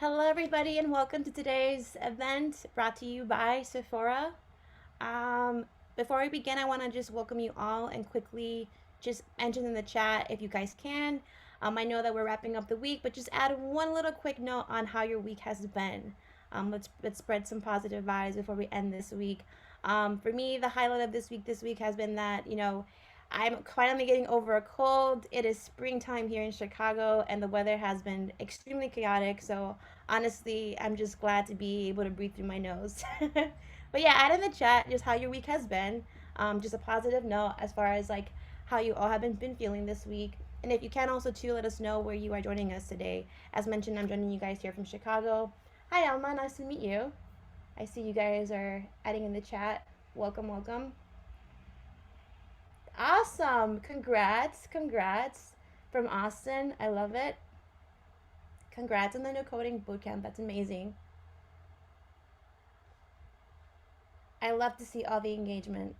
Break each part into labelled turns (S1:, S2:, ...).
S1: Hello, everybody, and welcome to today's event brought to you by Sephora. Um, Before we begin, I want to just welcome you all and quickly just mention in the chat if you guys can. I know that we're wrapping up the week, but just add one little quick note on how your week has been. Let's spread some positive vibes before we end this week. For me, the highlight of this week has been that I'm finally getting over a cold. It is springtime here in Chicago, and the weather has been extremely chaotic. So honestly, I'm just glad to be able to breathe through my nose. But yeah, add in the chat just how your week has been. Just a positive note as far as like how you all have been feeling this week. And if you can also too, let us know where you are joining us today. As mentioned, I'm joining you guys here from Chicago. Hi Alma, nice to meet you. I see you guys are adding in the chat. Welcome, welcome. Awesome. Congrats from Austin. I love it. Congrats on the no coding bootcamp. That's amazing. I love to see all the engagement.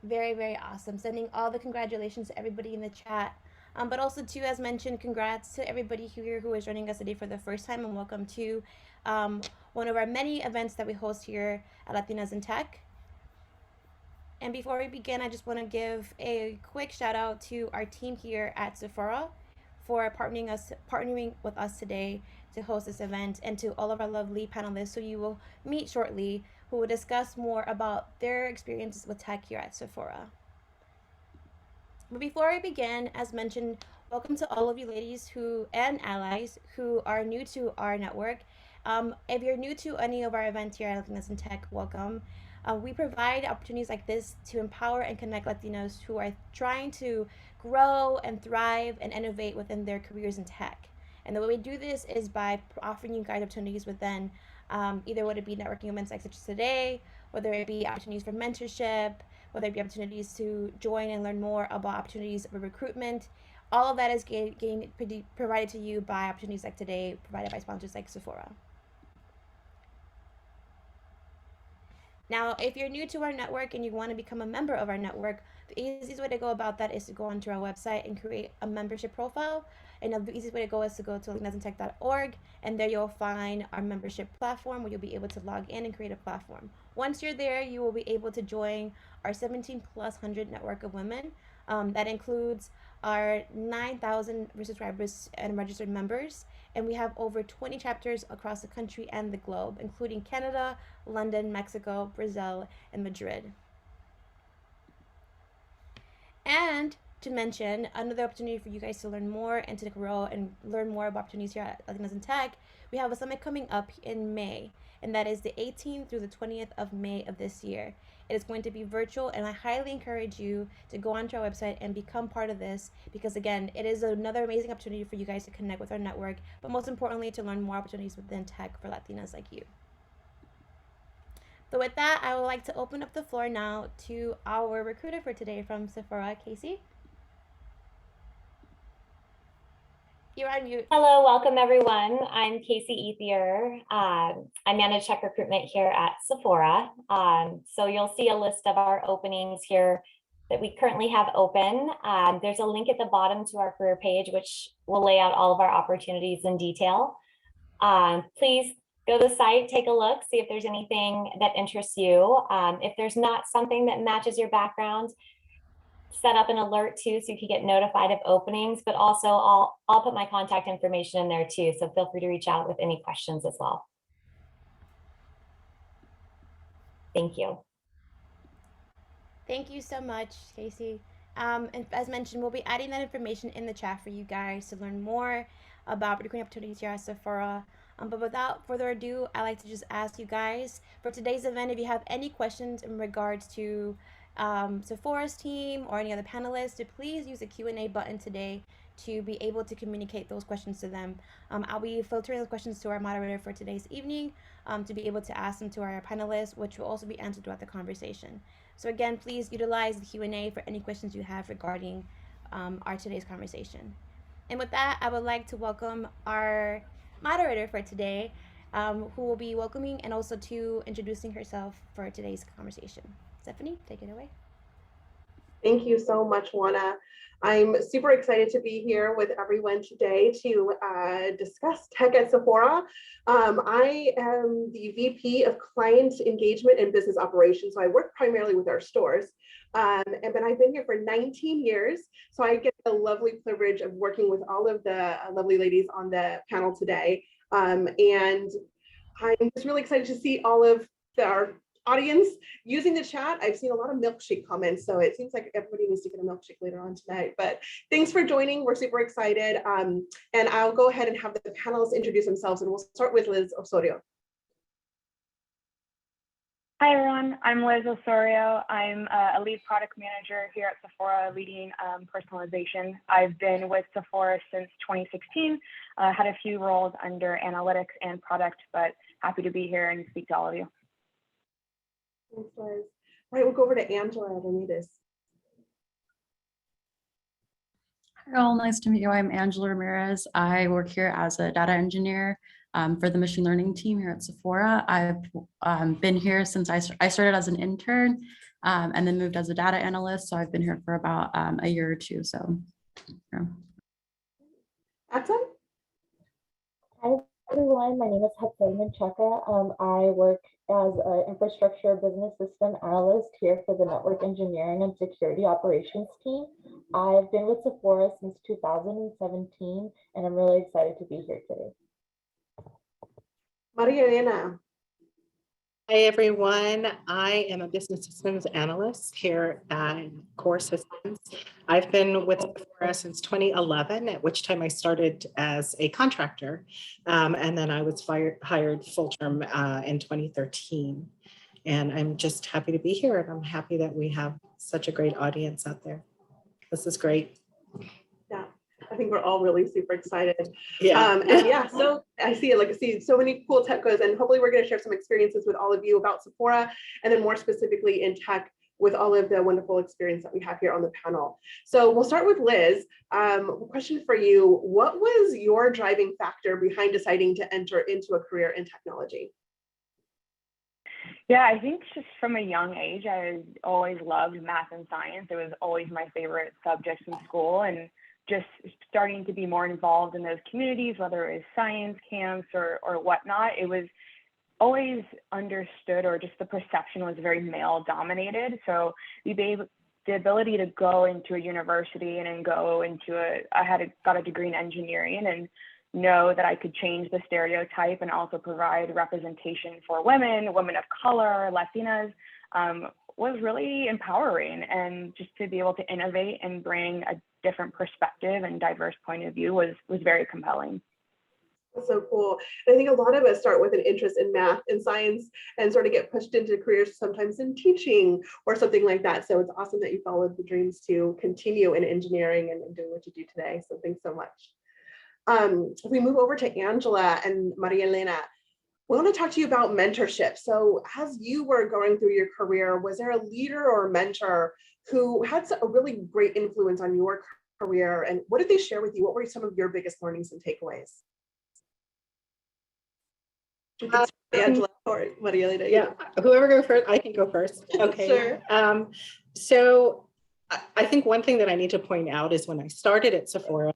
S1: Very, very awesome. Sending all the congratulations to everybody in the chat. But also, too, as mentioned, congrats to everybody here who is joining us today for the first time, and welcome to um, one of our many events that we host here at Latinas in Tech. And before we begin, I just want to give a quick shout out to our team here at Sephora for partnering with us today to host this event, and to all of our lovely panelists who you will meet shortly, who will discuss more about their experiences with tech here at Sephora. But before I begin, as mentioned, welcome to all of you ladies who and allies who are new to our network. If you're new to any of our events here at Latinas in Tech, welcome. We provide opportunities like this to empower and connect Latinos who are trying to grow and thrive and innovate within their careers in tech. And the way we do this is by offering you guys opportunities within either whether it be networking events like such as today, whether it be opportunities for mentorship, whether it be opportunities to join and learn more about opportunities for recruitment. All of that is provided to you by opportunities like today, provided by sponsors like Sephora. Now, if you're new to our network and you want to become a member of our network, the easiest way to go about that is to go onto our website and create a membership profile. And the easiest way to go is to go to latinasintech.org, and there you'll find our membership platform where you'll be able to log in and create a platform. Once you're there, you will be able to join our 17 plus 100 network of women. That includes our 9,000 subscribers and registered members, and we have over 20 chapters across the country and the globe, including Canada, London, Mexico, Brazil, and Madrid. And to mention, another opportunity for you guys to learn more and to grow and learn more about opportunities here at Latinas in Tech, we have a summit coming up in May, and that is the 18th through the 20th of May of this year. It is going to be virtual, and I highly encourage you to go onto our website and become part of this, because again, it is another amazing opportunity for you guys to connect with our network, but most importantly, to learn more opportunities within tech for Latinas like you. So with that, I would like to open up the floor now to our recruiter for today from Sephora, Casey. You're on mute.
S2: Hello, welcome everyone. I'm Casey Ethier. I manage tech recruitment here at Sephora. So you'll see a list of our openings here that we currently have open. There's a link at the bottom to our career page, which will lay out all of our opportunities in detail. Please go to the site, take a look, see if there's anything that interests you. If there's not something that matches your background, set up an alert too, so you can get notified of openings, but also I'll put my contact information in there too. So feel free to reach out with any questions as well. Thank you.
S1: Thank you so much, Casey. And as mentioned, we'll be adding that information in the chat for you guys to learn more about recruiting opportunities here at Sephora. But without further ado, I'd like to just ask you guys for today's event, if you have any questions in regards to Sephora's team or any other panelists, to please use the Q&A button today to be able to communicate those questions to them. I'll be filtering those questions to our moderator for today's evening to be able to ask them to our panelists, which will also be answered throughout the conversation. So again, please utilize the Q&A for any questions you have regarding our today's conversation. And with that, I would like to welcome our moderator for today, who will be welcoming and also to introducing herself for today's conversation. Stephanie, take it away.
S3: Thank you so much, Juana. I'm super excited to be here with everyone today to discuss tech at Sephora. I am the VP of Client Engagement and Business Operations, so I work primarily with our stores. But I've been here for 19 years, so I get the lovely privilege of working with all of the lovely ladies on the panel today. And I'm just really excited to see all of our audience using the chat. I've seen a lot of milkshake comments, so it seems like everybody needs to get a milkshake later on tonight. But thanks for joining. We're super excited. And I'll go ahead and have the panelists introduce themselves, and we'll start with Liz Osorio.
S4: Hi, everyone. I'm Liz Osorio. I'm a lead product manager here at Sephora, leading personalization. I've been with Sephora since 2016, had a few roles under analytics and product, but happy to be here and speak to all of you.
S3: Thanks, Liz. All right, we'll go over to Angela Ramirez.
S5: Hi, all. Nice to meet you. I'm Angela Ramirez. I work here as a data engineer for the machine learning team here at Sephora. I've been here since I started as an intern and then moved as a data analyst. So I've been here for about a year or two. So, yeah.
S3: Aksam?
S6: Hi, everyone. My name is Hatsain Chaka. I work as an infrastructure business system analyst here for the network engineering and security operations team. I've been with Sephora since 2017, and I'm really excited to be here today.
S3: Maria Elena.
S7: Hi, everyone. I am a business systems analyst here at Core Systems. I've been with Sephora since 2011, at which time I started as a contractor. And then I was hired full-term in 2013. And I'm just happy to be here. And I'm happy that we have such a great audience out there. This is great.
S3: Yeah, I think we're all really super excited.
S7: Yeah.
S3: And yeah, so I see so many cool techos, and hopefully we're going to share some experiences with all of you about Sephora, and then more specifically in tech with all of the wonderful experience that we have here on the panel. So we'll start with Liz. Question for you: what was your driving factor behind deciding to enter into a career in technology?
S4: Yeah, I think just from a young age, I always loved math and science. It was always my favorite subjects in school, and just starting to be more involved in those communities, whether it was science camps or whatnot, it was always understood, or just the perception was very male dominated. So the ability to go into a university and then go into got a degree in engineering and know that I could change the stereotype and also provide representation for women of color, Latinas, was really empowering. And just to be able to innovate and bring a different perspective and diverse point of view was very compelling.
S3: That's so cool. And I think a lot of us start with an interest in math and science and sort of get pushed into careers sometimes in teaching or something like that. So it's awesome that you followed the dreams to continue in engineering and doing what you do today. So thanks so much. If we move over to Angela and Maria Elena, we want to talk to you about mentorship. So as you were going through your career, was there a leader or mentor who had a really great influence on your career? And what did they share with you? What were some of your biggest learnings and takeaways? Angela or Maria Elena?
S7: Yeah, whoever goes first, I can go first. Okay.
S3: Sure.
S7: So I think one thing that I need to point out is when I started at Sephora,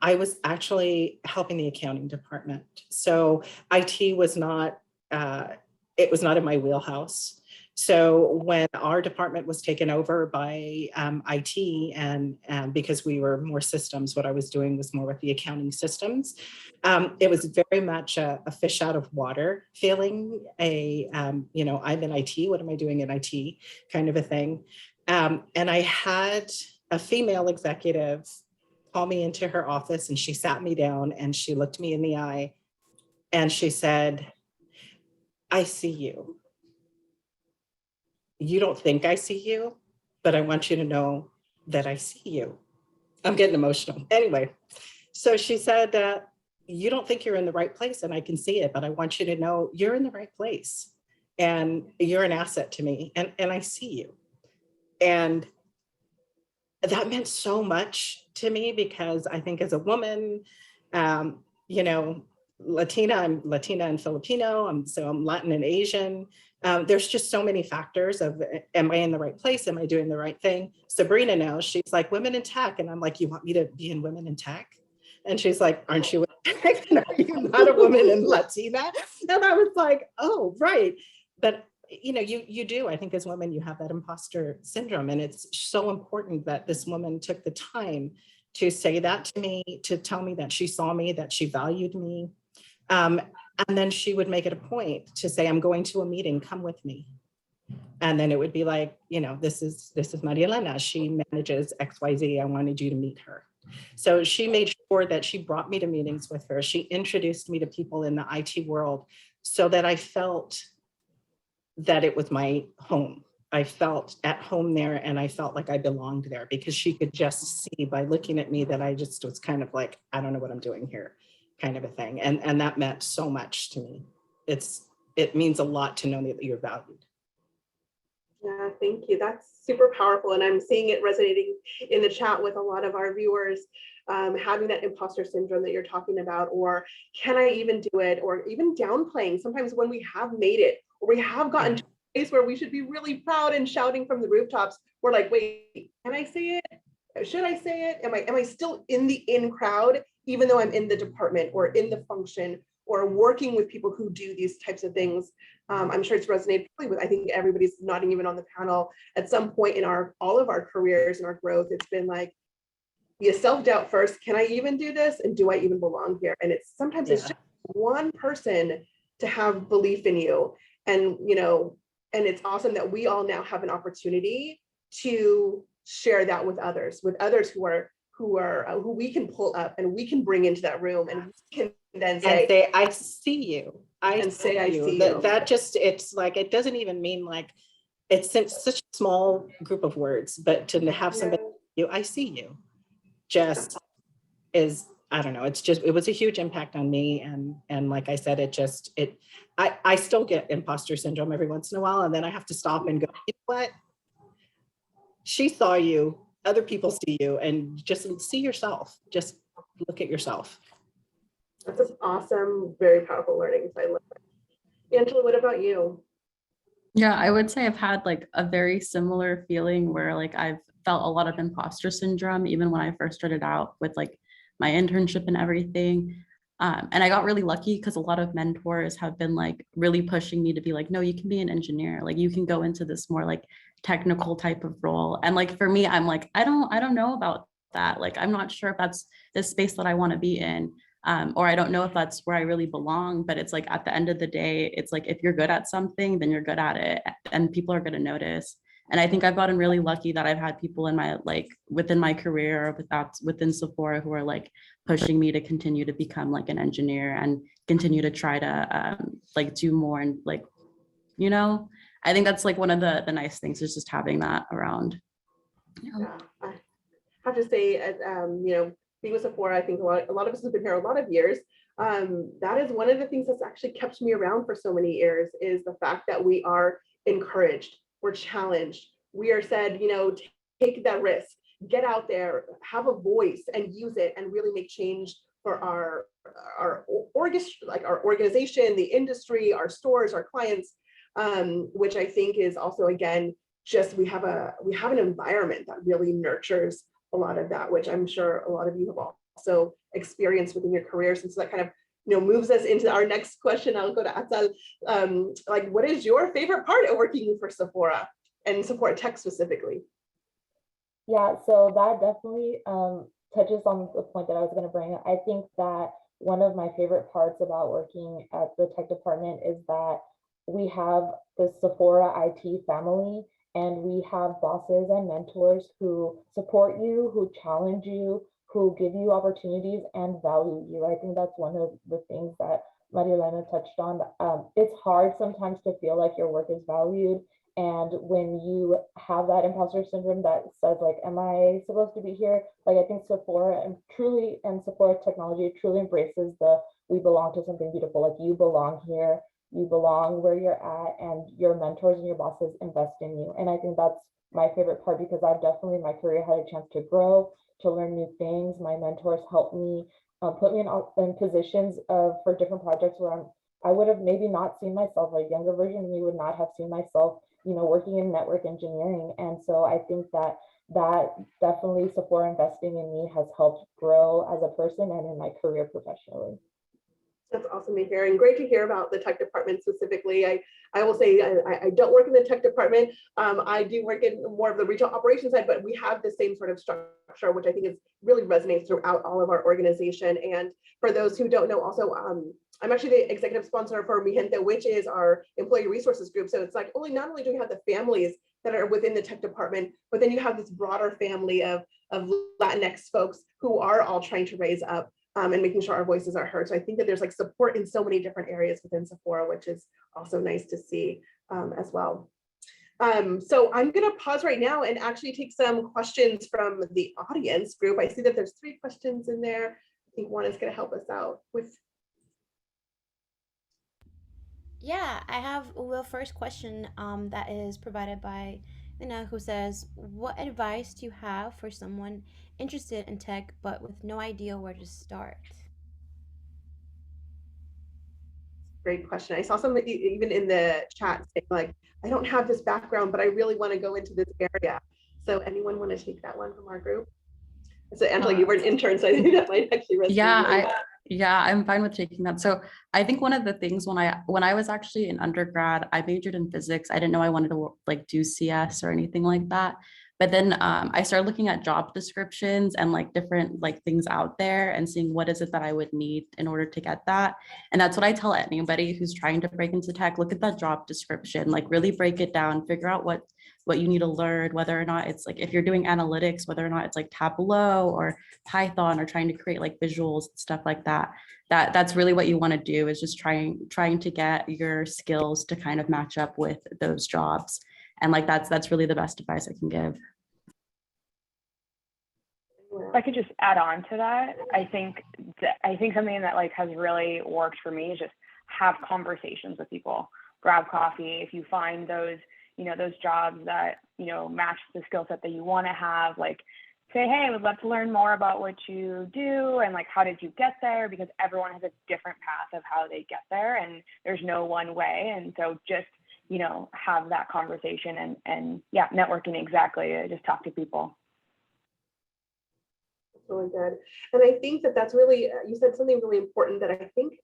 S7: I was actually helping the accounting department. So IT was not, it was not in my wheelhouse. So when our department was taken over by IT, and because we were more systems, what I was doing was more with the accounting systems. It was very much a fish out of water feeling, I'm in IT, what am I doing in IT kind of a thing. And I had a female executive call me into her office, and she sat me down and she looked me in the eye and she said, I see you. You don't think I see you, but I want you to know that I see you. I'm getting emotional. Anyway, so she said, you don't think you're in the right place, and I can see it, but I want you to know you're in the right place and you're an asset to me, and I see you. And that meant so much to me, because I think as a woman, Latina, I'm Latina and Filipino, so I'm Latin and Asian. There's just so many factors of, am I in the right place? Am I doing the right thing? Sabrina knows, she's like, women in tech. And I'm like, you want me to be in women in tech? And she's like, aren't you in tech? And are you not a woman in Latina? And I was like, oh, right. But you know, you do, I think as women, you have that imposter syndrome. And it's so important that this woman took the time to say that to me, to tell me that she saw me, that she valued me. And then she would make it a point to say, I'm going to a meeting, come with me. And then it would be like, you know, this is Maria Elena. She manages XYZ. I wanted you to meet her. So she made sure that she brought me to meetings with her. She introduced me to people in the IT world so that I felt that it was my home. I felt at home there, and I felt like I belonged there, because she could just see by looking at me that I just was kind of like, I don't know what I'm doing here, kind of a thing. And that meant so much to me. It means a lot to know that you're valued.
S3: Yeah, thank you. That's super powerful. And I'm seeing it resonating in the chat with a lot of our viewers, having that imposter syndrome that you're talking about, or can I even do it? Or even downplaying. Sometimes when we have made it, or we have gotten to a place where we should be really proud and shouting from the rooftops, we're like, wait, can I say it? Should I say it? Am I still in the in crowd, even though I'm in the department or in the function or working with people who do these types of things? I'm sure it's resonated with, I think everybody's nodding even on the panel. At some point in all of our careers and our growth, it's been like, you self-doubt first. Can I even do this? And do I even belong here? And it's sometimes it's just one person to have belief in you. And, you know, and it's awesome that we all now have an opportunity to share that with others who we can pull up and we can bring into that room, and we can then say,
S7: I see you. I see you. That just, it's like, it doesn't even mean like, it's such a small group of words, but to have somebody, I see you, just is, I don't know, it's just, it was a huge impact on me. And like I said, I still get imposter syndrome every once in a while. And then I have to stop and go, you know what? She saw you, other people see you, and just see yourself. Just look at yourself.
S3: That's an awesome, very powerful learning. I love it. Angela, what about you?
S5: Yeah, I would say I've had like a very similar feeling where like I've felt a lot of imposter syndrome, even when I first started out with like my internship and everything. And I got really lucky because a lot of mentors have been like really pushing me to be like, no, you can be an engineer. Like you can go into this more like technical type of role. And like for me, I'm like, I don't know about that. Like, I'm not sure if that's the space that I want to be in. Or I don't know if that's where I really belong, but it's like at the end of the day, it's like if you're good at something, then you're good at it and people are going to notice. And I think I've gotten really lucky that I've had people in my like within my career or within Sephora who are like pushing me to continue to become like an engineer and continue to try to like do more and like, you know, I think that's like one of the nice things is just having that around.
S3: Yeah, I have to say, you know, being with Sephora, I think a lot of us have been here a lot of years. That is one of the things that's actually kept me around for so many years, is the fact that we are encouraged, we're challenged, we are said, you know, take that risk, get out there, have a voice and use it and really make change for our organization, the industry, our stores, our clients, which I think is also, again, just we have an environment that really nurtures a lot of that, which I'm sure a lot of you have also experienced within your careers. And so that kind of, you know, moves us into our next question. I'll go to Atal. Like, what is your favorite part of working for Sephora and Sephora Tech specifically?
S6: Yeah, so that definitely touches on the point that I was going to bring. I think that one of my favorite parts about working at the tech department is that we have the Sephora IT family, and we have bosses and mentors who support you, who challenge you, who give you opportunities and value you. I think that's one of the things that Maria Elena touched on. It's hard sometimes to feel like your work is valued. And when you have that imposter syndrome that says like, am I supposed to be here? Like, I think Sephora and Sephora Technology truly embraces we belong to something beautiful. Like, you belong here, you belong where you're at, and your mentors and your bosses invest in you. And I think that's my favorite part, because I've definitely in my career had a chance to grow, to learn new things. My mentors helped me, put me in positions for different projects where I would have maybe not seen myself, a younger version of me would not have seen myself, working in network engineering. And so I think that definitely Sephora investing in me has helped grow as a person and in my career professionally.
S3: That's awesome to hear, and great to hear about the tech department specifically. I will say I don't work in the tech department. I do work in more of the retail operations side, but we have the same sort of structure, which I think is really resonates throughout all of our organization. And for those who don't know, also I'm actually the executive sponsor for Mi Gente, which is our employee resources group. So it's like not only do we have the families that are within the tech department, but then you have this broader family of Latinx folks who are all trying to raise up and making sure our voices are heard. So I think that there's like support in so many different areas within Sephora, which is also nice to see as well. So I'm going to pause right now and actually take some questions from the audience group. I see that there's 3 questions in there. I think one is going to help us out with.
S1: Yeah, I have the first question that is provided by Lina, who says, what advice do you have for someone interested in tech but with no idea where to start?
S3: Great question. I saw somebody even in the chat saying like, I don't have this background, but I really want to go into this area. So anyone want to take that one from our group? So Angela, you were an intern, so I think that might actually resonate.
S5: Yeah, I'm fine with taking that. So I think one of the things when I was actually in undergrad, I majored in physics. I didn't know I wanted to like do CS or anything like that. But then I started looking at job descriptions and like different like things out there and seeing what is it that I would need in order to get that. And that's what I tell anybody who's trying to break into tech. Look at that job description, like really break it down, figure out what you need to learn, whether or not it's like if you're doing analytics, whether or not it's like Tableau or Python or trying to create like visuals, stuff like that. That's really what you want to do, is just trying to get your skills to kind of match up with those jobs. And like that's really the best advice I can give.
S4: If I could just add on to that, I think something that like has really worked for me is just have conversations with people, grab coffee. If you find those jobs that, match the skill set that you want to have, like say, hey, I would love to learn more about what you do and like, how did you get there? Because everyone has a different path of how they get there and there's no one way. And so just, have that conversation and yeah, networking, exactly. Just talk to people.
S3: Really good. And I think that's really, you said something really important that I think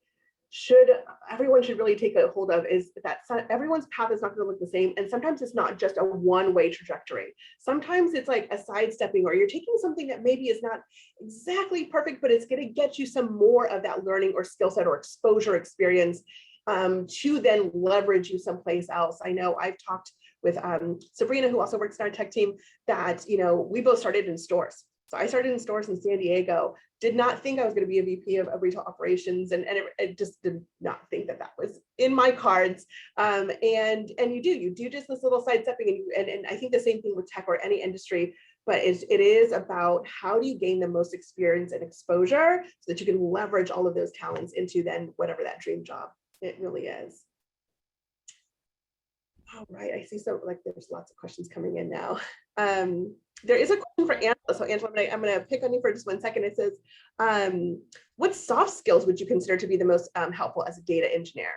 S3: everyone should really take a hold of, is that everyone's path is not going to look the same. And sometimes it's not just a one-way trajectory. Sometimes it's like a sidestepping, or you're taking something that maybe is not exactly perfect, but it's going to get you some more of that learning or skill set or exposure experience to then leverage you someplace else. I know I've talked with Sabrina, who also works in our tech team, that, we both started in stores. So I started in stores in San Diego, did not think I was going to be a VP of retail operations, and it just did not think that was in my cards. And you do just this little sidestepping, and I think the same thing with tech or any industry, but it is about how do you gain the most experience and exposure so that you can leverage all of those talents into then whatever that dream job it really is. All right, I see. So like there's lots of questions coming in now. There is a question for Angela. So Angela, I'm going to pick on you for just 1 second. It says, what soft skills would you consider to be the most helpful as a data engineer?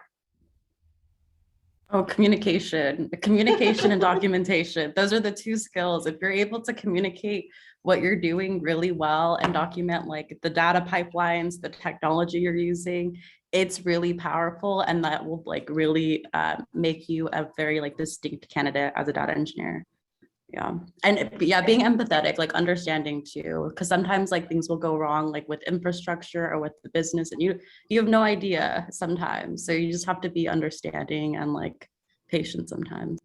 S5: Oh, communication and documentation. Those are the 2 skills. If you're able to communicate what you're doing really well and document like the data pipelines, the technology you're using, it's really powerful. And that will like really make you a very like distinct candidate as a data engineer. Yeah. And yeah, being empathetic, like understanding too, because sometimes like things will go wrong, like with infrastructure or with the business, and you have no idea sometimes. So you just have to be understanding and like patient sometimes.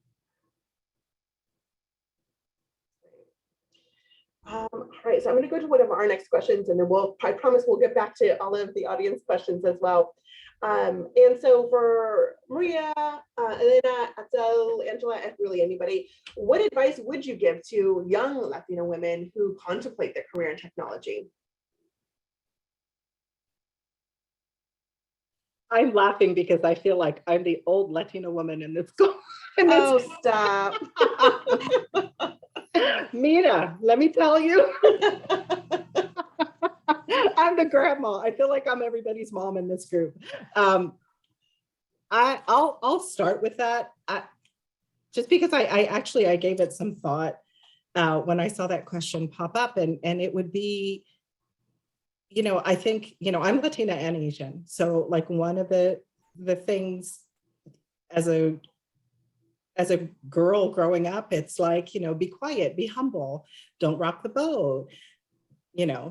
S3: All right, so I'm going to go to one of our next questions, and then I promise we'll get back to all of the audience questions as well. And so for Maria, Elena, Axel, Angela, and really anybody, what advice would you give to young Latino women who contemplate their career in technology?
S7: I'm laughing because I feel like I'm the old Latino woman in this.
S3: Oh, stop.
S7: Mina, let me tell you. I'm the grandma. I feel like I'm everybody's mom in this group. I'll start with that. Just because I gave it some thought when I saw that question pop up, and it would be, I think, I'm Latina and Asian. So like one of the things as a girl growing up, it's like, be quiet, be humble, don't rock the boat,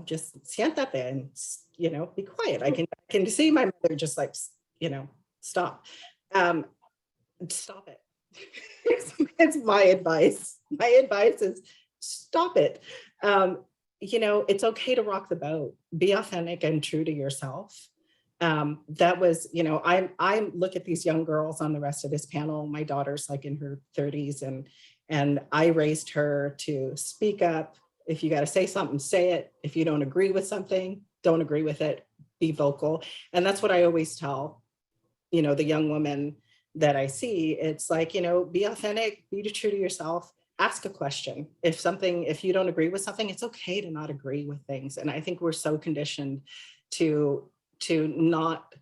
S7: just siéntate and, be quiet. I can see my mother just like, stop. Stop it. It's my advice. My advice is stop it. It's okay to rock the boat, be authentic and true to yourself. That was, I look at these young girls on the rest of this panel. My daughter's like in her 30s, and I raised her to speak up. If you got to say something, say it. If you don't agree with something, don't agree with it, be vocal. And that's what I always tell, the young woman that I see. It's like, be authentic, be true to yourself, ask a question. If you don't agree with something, it's okay to not agree with things. And I think we're so conditioned to not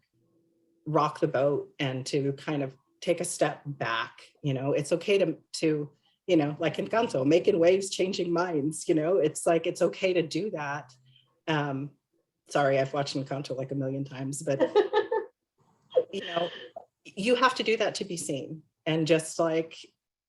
S7: rock the boat and to kind of take a step back. It's okay to like Encanto, making waves, changing minds. It's like, it's okay to do that. Sorry, I've watched Encanto like a million times, but you have to do that to be seen. And just like,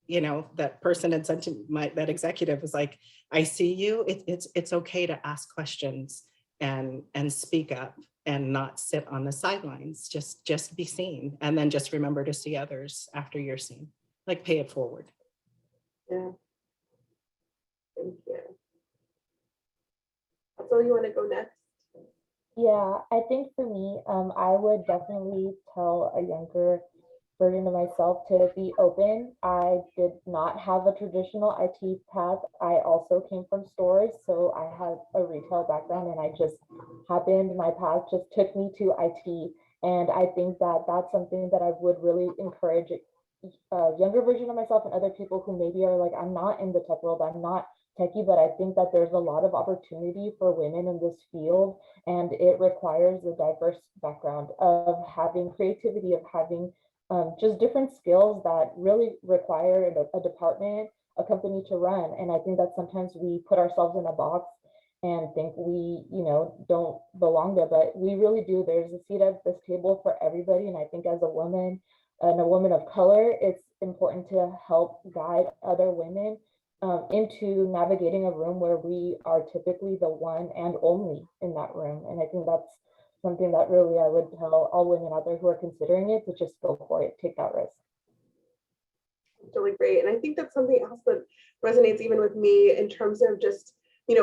S7: that person had sent to that executive was like, I see you. It's okay to ask questions and speak up and not sit on the sidelines. Just be seen, and then just remember to see others after you're seen. Like, pay it forward.
S3: Yeah. Thank you. So you want to go next?
S6: Yeah, I think for me, I would definitely tell a younger version of myself to be open. I did not have a traditional IT path. I also came from stores, so I have a retail background, and my path just took me to IT. And I think that that's something that I would really encourage a younger version of myself and other people who maybe are like, I'm not in the tech world, I'm not techie, but I think that there's a lot of opportunity for women in this field, and it requires a diverse background of having creativity, of having just different skills that really require a department, a company to run. And I think that sometimes we put ourselves in a box and think we, don't belong there, but we really do. There's a seat at this table for everybody. And I think as a woman and a woman of color, it's important to help guide other women into navigating a room where we are typically the one and only in that room. And I think that's something that really I would tell all women out there who are considering it to just go for it, take that risk.
S3: It's really great. And I think that's something else that resonates even with me in terms of just,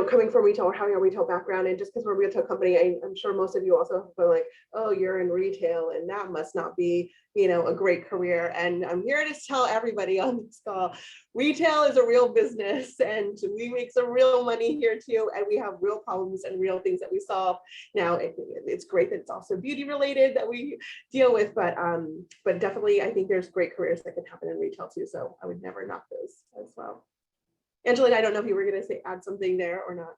S3: coming from retail or having a retail background. And just because we're a retail company, I'm sure most of you also have been like, oh, you're in retail and that must not be, a great career. And I'm here to tell everybody on this call, retail is a real business and we make some real money here too. And we have real problems and real things that we solve. Now, it's great that it's also beauty related that we deal with, but definitely I think there's great careers that can happen in retail too. So I would never knock those as well. Angelina, I don't know if you were going to add something there or not.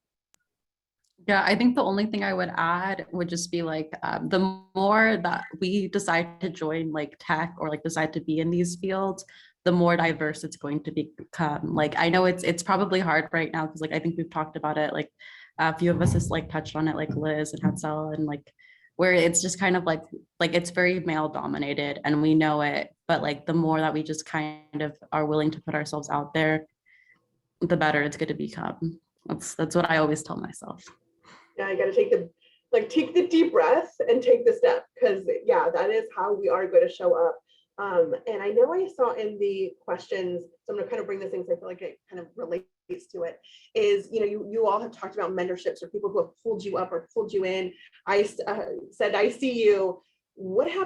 S5: Yeah, I think the only thing I would add would just be like the more that we decide to join like tech or like decide to be in these fields, the more diverse it's going to become. Like, I know it's probably hard right now because like I think we've talked about it, like a few of us has like touched on it, like Liz and Hatsel, and like where it's just kind of like it's very male dominated and we know it, but like the more that we just kind of are willing to put ourselves out there, the better it's going to become. That's what I always tell myself.
S3: Yeah, you got to take the deep breath and take the step, because yeah, that is how we are going to show up. And I know I saw in the questions, so I'm going to kind of bring this in because I feel like it kind of relates to it, is, you all have talked about mentorships or people who have pulled you up or pulled you in. I said, I see you.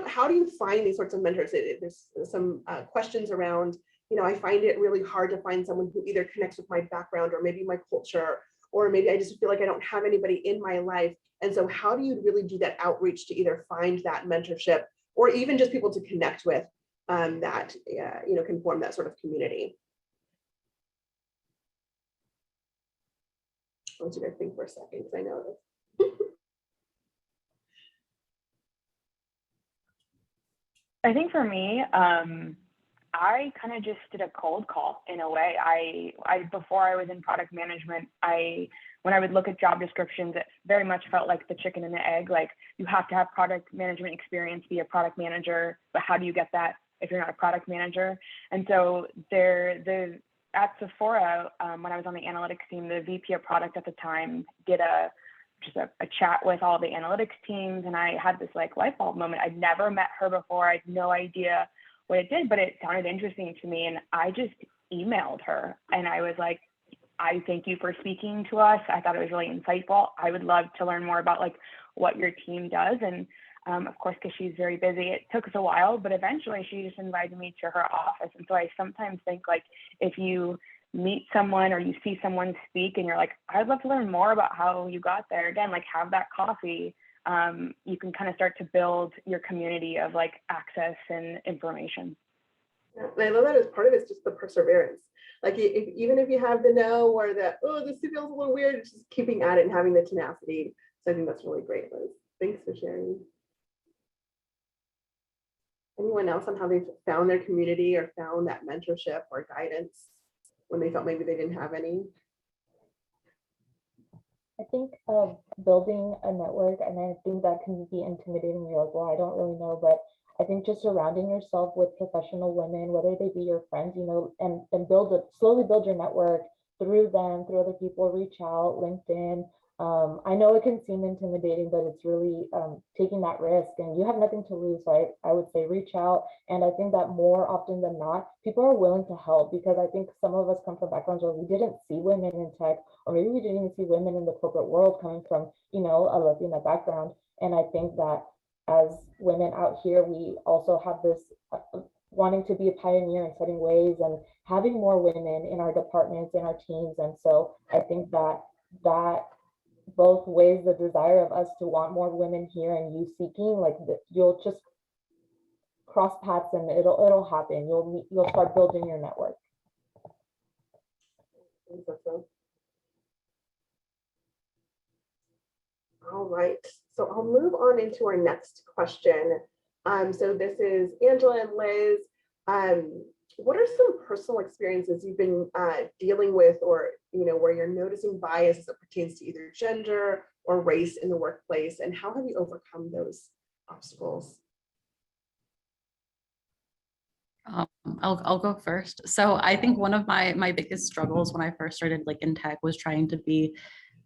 S3: How do you find these sorts of mentors? There's some questions around, I find it really hard to find someone who either connects with my background or maybe my culture, or maybe I just feel like I don't have anybody in my life. And so how do you really do that outreach to either find that mentorship or even just people to connect with that, can form that sort of community? want you guys to think for a second, because I know this.
S4: I think for me, I kind of just did a cold call in a way. I before I was in product management, when I would look at job descriptions, it very much felt like the chicken and the egg. Like, you have to have product management experience, be a product manager, but how do you get that if you're not a product manager? And so at Sephora, when I was on the analytics team, the VP of product at the time did a chat with all the analytics teams, and I had this like light bulb moment. I'd never met her before. I had no idea what it did, but it sounded interesting to me, and I just emailed her, and I was like, I thank you for speaking to us. I thought it was really insightful. I would love to learn more about like what your team does. And of course, because she's very busy, it took us a while, but eventually she just invited me to her office. And so I sometimes think, like, if you meet someone or you see someone speak and you're like, I'd love to learn more about how you got there, again, like, have that coffee. You can kind of start to build your community of like access and information.
S3: Yeah, and I love that as part of it's just the perseverance. Like, even if you have the no or the, oh, this feels a little weird, it's just keeping at it and having the tenacity. So I think that's really great, Liz. Thanks for sharing. Anyone else on how they've found their community or found that mentorship or guidance when they felt maybe they didn't have any?
S6: I think building a network, and I think that can be intimidating. You're like, well, I don't really know, but I think just surrounding yourself with professional women, whether they be your friends, you know, and slowly build your network through them, through other people, reach out, LinkedIn. I know it can seem intimidating, but it's really taking that risk, and you have nothing to lose. So I would say reach out. And I think that more often than not, people are willing to help, because I think some of us come from backgrounds where we didn't see women in tech, or maybe we didn't even see women in the corporate world coming from, you know, a Latina background. And I think that as women out here, we also have this wanting to be a pioneer in setting ways and having more women in our departments, in our teams. And so I think that both ways the desire of us to want more women here and you seeking, like, you'll just cross paths and it'll happen. You'll start building your network.
S3: All right, so I'll move on into our next question. So this is Angela and Liz. What are some personal experiences you've been dealing with, or, you know, where you're noticing bias as it pertains to either gender or race in the workplace, and how have you overcome those obstacles?
S5: I'll go first. So I think one of my biggest struggles when I first started like in tech was trying to be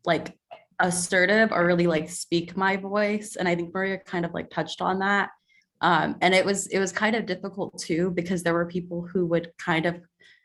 S5: like assertive or really like speak my voice. And I think Maria kind of like touched on that. And it was kind of difficult too, because there were people who would kind of,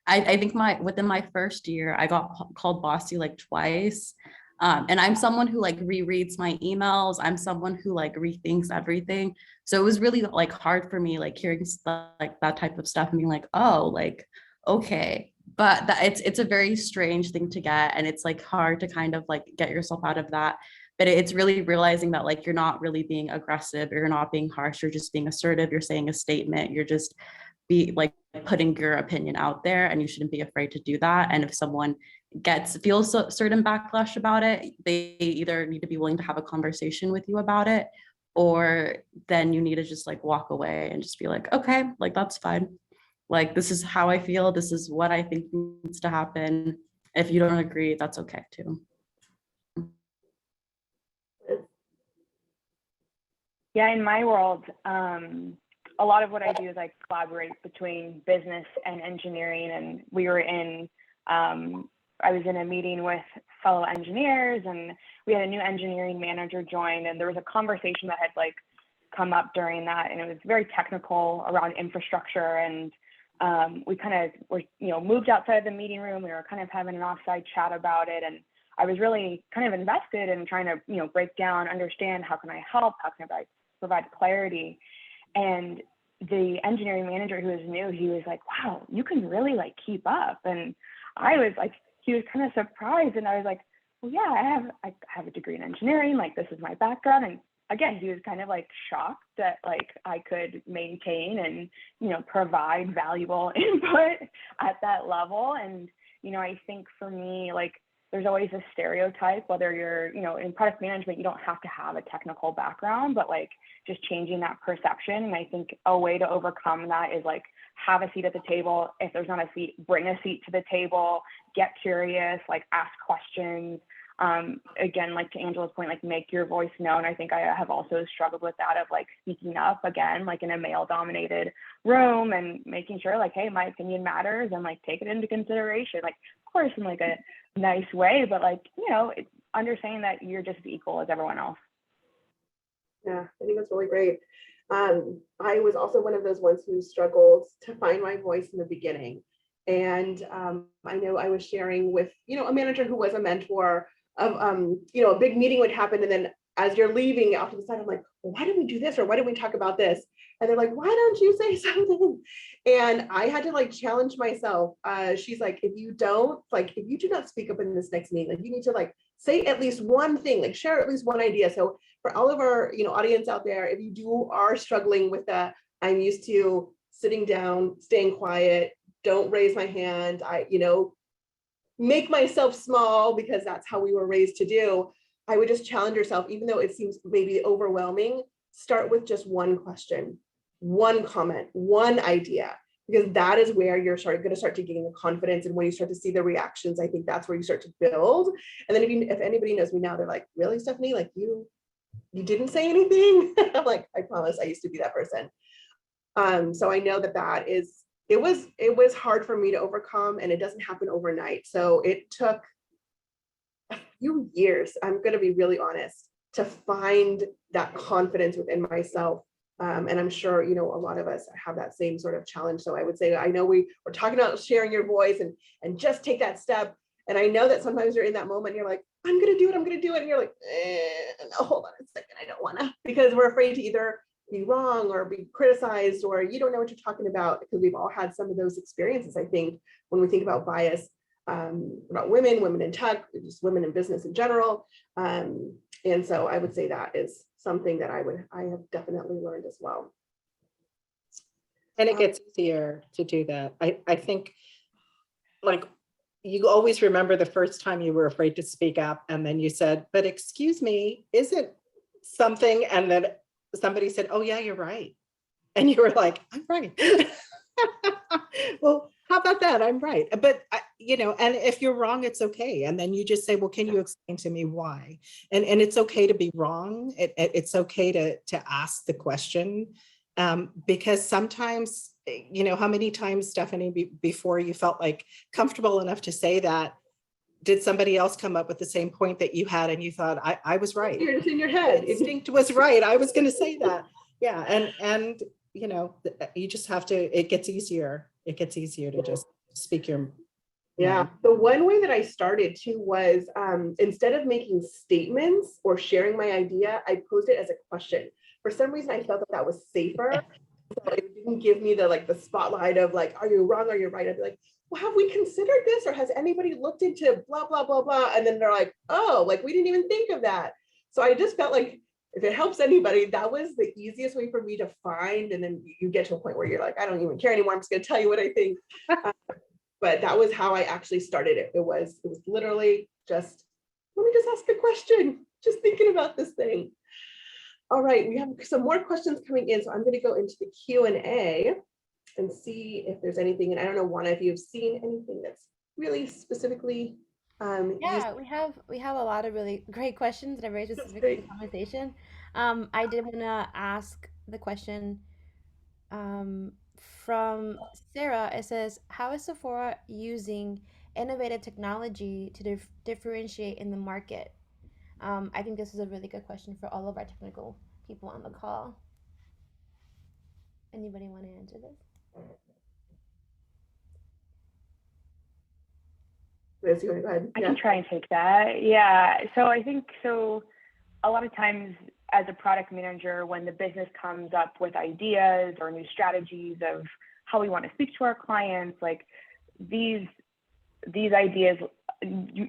S5: I think within my first year, I got called bossy like twice. And I'm someone who like rereads my emails. I'm someone who like rethinks everything. So it was really like hard for me, like hearing stuff, like that type of stuff and being like, oh, like, okay. But it's a very strange thing to get. And it's like hard to kind of like get yourself out of that. But it's really realizing that like you're not really being aggressive, you're not being harsh, you're just being assertive, you're saying a statement, you're just be like putting your opinion out there, and you shouldn't be afraid to do that. And if someone feels a certain backlash about it, they either need to be willing to have a conversation with you about it, or then you need to just like walk away and just be like, okay, like that's fine. Like, this is how I feel, this is what I think needs to happen. If you don't agree, that's okay too.
S4: Yeah, in my world, a lot of what I do is I collaborate between business and engineering. And we were I was in a meeting with fellow engineers, and we had a new engineering manager join, and there was a conversation that had like come up during that, and it was very technical around infrastructure. And we kind of were, moved outside of the meeting room. We were kind of having an offside chat about it, and I was really kind of invested in trying to, break down, understand how can I help, how can I provide clarity. And the engineering manager, who was new, he was like, wow, you can really like keep up. And I was like, he was kind of surprised. And I was like, well, yeah, I have a degree in engineering, like this is my background. And again, he was kind of like shocked that like I could maintain and, provide valuable input at that level. And, I think for me, like, there's always a stereotype, whether you're, in product management, you don't have to have a technical background, but like just changing that perception. And I think a way to overcome that is like, have a seat at the table. If there's not a seat, bring a seat to the table, get curious, like ask questions. Again, like to Angela's point, like make your voice known. I think I have also struggled with that of like speaking up again, like in a male dominated room, and making sure like, hey, my opinion matters, and like take it into consideration. Like, of course, in like a nice way, but like, understanding that you're just as equal as everyone else.
S3: Yeah, I think that's really great. I was also one of those ones who struggled to find my voice in the beginning. And I know I was sharing with, a manager who was a mentor of, a big meeting would happen. And then as you're leaving off to the side, I'm like, well, why did we do this? Or why did we talk about this? And they're like, why don't you say something? And I had to like challenge myself. She's like, if you do not speak up in this next meeting, like you need to like say at least one thing, like share at least one idea. So for all of our, audience out there, if you are struggling with that, I'm used to sitting down, staying quiet, don't raise my hand. I, make myself small because that's how we were raised to do. I would just challenge yourself, even though it seems maybe overwhelming, start with just one question, one comment, one idea, because that is where you're going to start to gain the confidence. And when you start to see the reactions, I think that's where you start to build. And then if anybody knows me now, they're like, really, Stephanie, like you didn't say anything? I'm like, I promise I used to be that person. So I know that is, it was hard for me to overcome, and it doesn't happen overnight. So it took a few years, I'm going to be really honest, to find that confidence within myself. And I'm sure, a lot of us have that same sort of challenge. So I would say, I know we're talking about sharing your voice and just take that step. And I know that sometimes you're in that moment and you're like, I'm going to do it. And you're like, no, hold on a second. I don't want to, because we're afraid to either be wrong or be criticized, or you don't know what you're talking about, because we've all had some of those experiences. I think when we think about bias, about women in tech, just women in business in general. And so I would say that is something that I have definitely learned as well.
S7: And it gets easier to do that. I think like you always remember the first time you were afraid to speak up, and then you said, but excuse me, isn't something, and then somebody said, oh yeah, you're right. And you were like, I'm right. Well, how about that? I'm right. But, and if you're wrong, it's okay. And then you just say, well, can you explain to me why? And it's okay to be wrong. It's okay to ask the question, because sometimes, how many times, Stephanie, before you felt like comfortable enough to say that, did somebody else come up with the same point that you had and you thought, I was right?
S3: You're just in your head.
S7: Instinct was right. I was going to say that. Yeah. And you just have to, it gets easier. It gets easier to just speak your
S3: Yeah. The one way that I started too was instead of making statements or sharing my idea, I posed it as a question. For some reason, I felt that was safer. So it didn't give me the spotlight of like, are you wrong? Are you right? I'd be like, well, have we considered this, or has anybody looked into blah, blah, blah, blah? And then they're like, oh, like we didn't even think of that. So I just felt like if it helps anybody, that was the easiest way for me to find. And then you get to a point where you're like, I don't even care anymore. I'm just going to tell you what I think. But that was how I actually started it. It was literally just, let me just ask a question, just thinking about this thing. All right, we have some more questions coming in. So I'm going to go into the Q&A and see if there's anything. And I don't know, Juana, if you've seen anything that's really specifically
S1: yeah, we have a lot of really great questions that are very specific to the conversation. I did want to ask the question from Sarah. It says, how is Sephora using innovative technology to differentiate in the market? I think this is a really good question for all of our technical people on the call. Anybody want to answer this?
S3: Liz, you want to go ahead?
S4: I can try and take that. Yeah. So I think a lot of times as a product manager, when the business comes up with ideas or new strategies of how we want to speak to our clients, like these ideas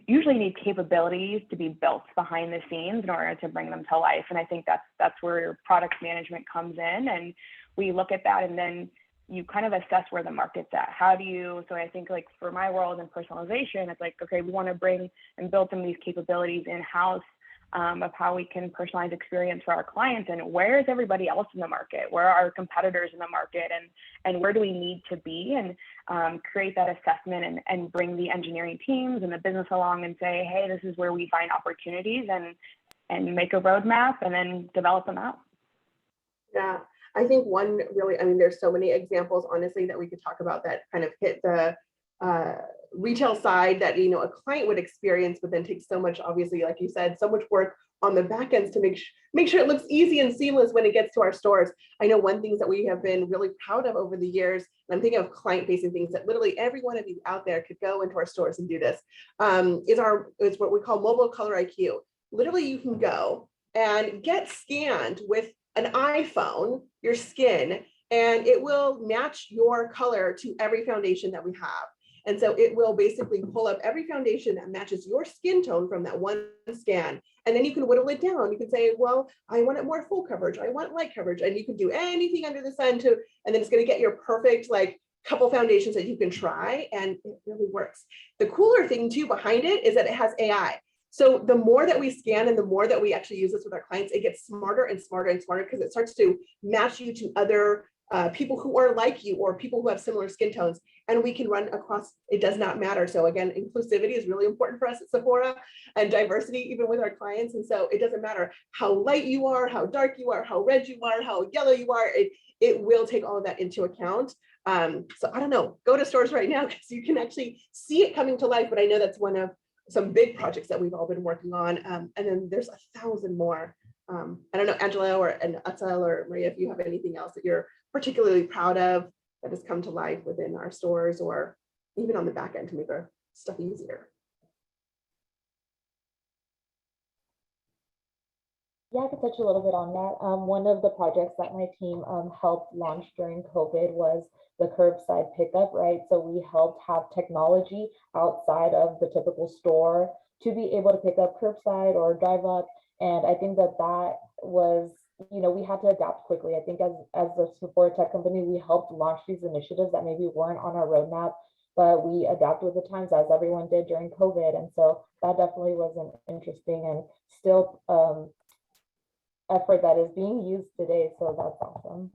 S4: usually need capabilities to be built behind the scenes in order to bring them to life. And I think that's where product management comes in, and we look at that, and then you kind of assess where the market's at. How do you, so I think like for my world and personalization, it's like, okay, we want to bring and build some of these capabilities in-house of how we can personalize experience for our clients, and where is everybody else in the market? Where are our competitors in the market, and where do we need to be, and create that assessment and bring the engineering teams and the business along and say, hey, this is where we find opportunities, and make a roadmap and then develop them out.
S3: Yeah, I think one really, I mean, there's so many examples, honestly, that we could talk about that kind of hit the retail side that, you know, a client would experience, but then takes so much, obviously, like you said, so much work on the back ends to make sure it looks easy and seamless when it gets to our stores. I know one thing that we have been really proud of over the years, and I'm thinking of client-facing things that literally every one of you out there could go into our stores and do this, is what we call mobile color IQ. Literally, you can go and get scanned with an iPhone, your skin, and it will match your color to every foundation that we have. And so it will basically pull up every foundation that matches your skin tone from that one scan. And then you can whittle it down. You can say, well, I want it more full coverage. I want light coverage. And you can do anything under the sun to, and then it's going to get your perfect, like, couple foundations that you can try. And it really works. The cooler thing too behind it is that it has AI. So the more that we scan and the more that we actually use this with our clients, it gets smarter and smarter and smarter, because it starts to match you to other people who are like you or people who have similar skin tones, and we can run across, it does not matter. So again, inclusivity is really important for us at Sephora, and diversity even with our clients. And so it doesn't matter how light you are, how dark you are, how red you are, how yellow you are, it will take all of that into account. So I don't know, go to stores right now because you can actually see it coming to life. But I know that's one of some big projects that we've all been working on. And then there's 1,000 more. I don't know, Angela or Atal or Maria, if you have anything else that you're particularly proud of that has come to life within our stores or even on the back end to make our stuff easier.
S6: Yeah, I could touch a little bit on that. One of the projects that my team helped launch during COVID was the curbside pickup, right? So we helped have technology outside of the typical store to be able to pick up curbside or drive up. And I think that was, you know, we had to adapt quickly. I think as the Sephora Tech company, we helped launch these initiatives that maybe weren't on our roadmap, but we adapted with the times as everyone did during COVID. And so that definitely was an interesting and still effort that is being used today. So that's awesome.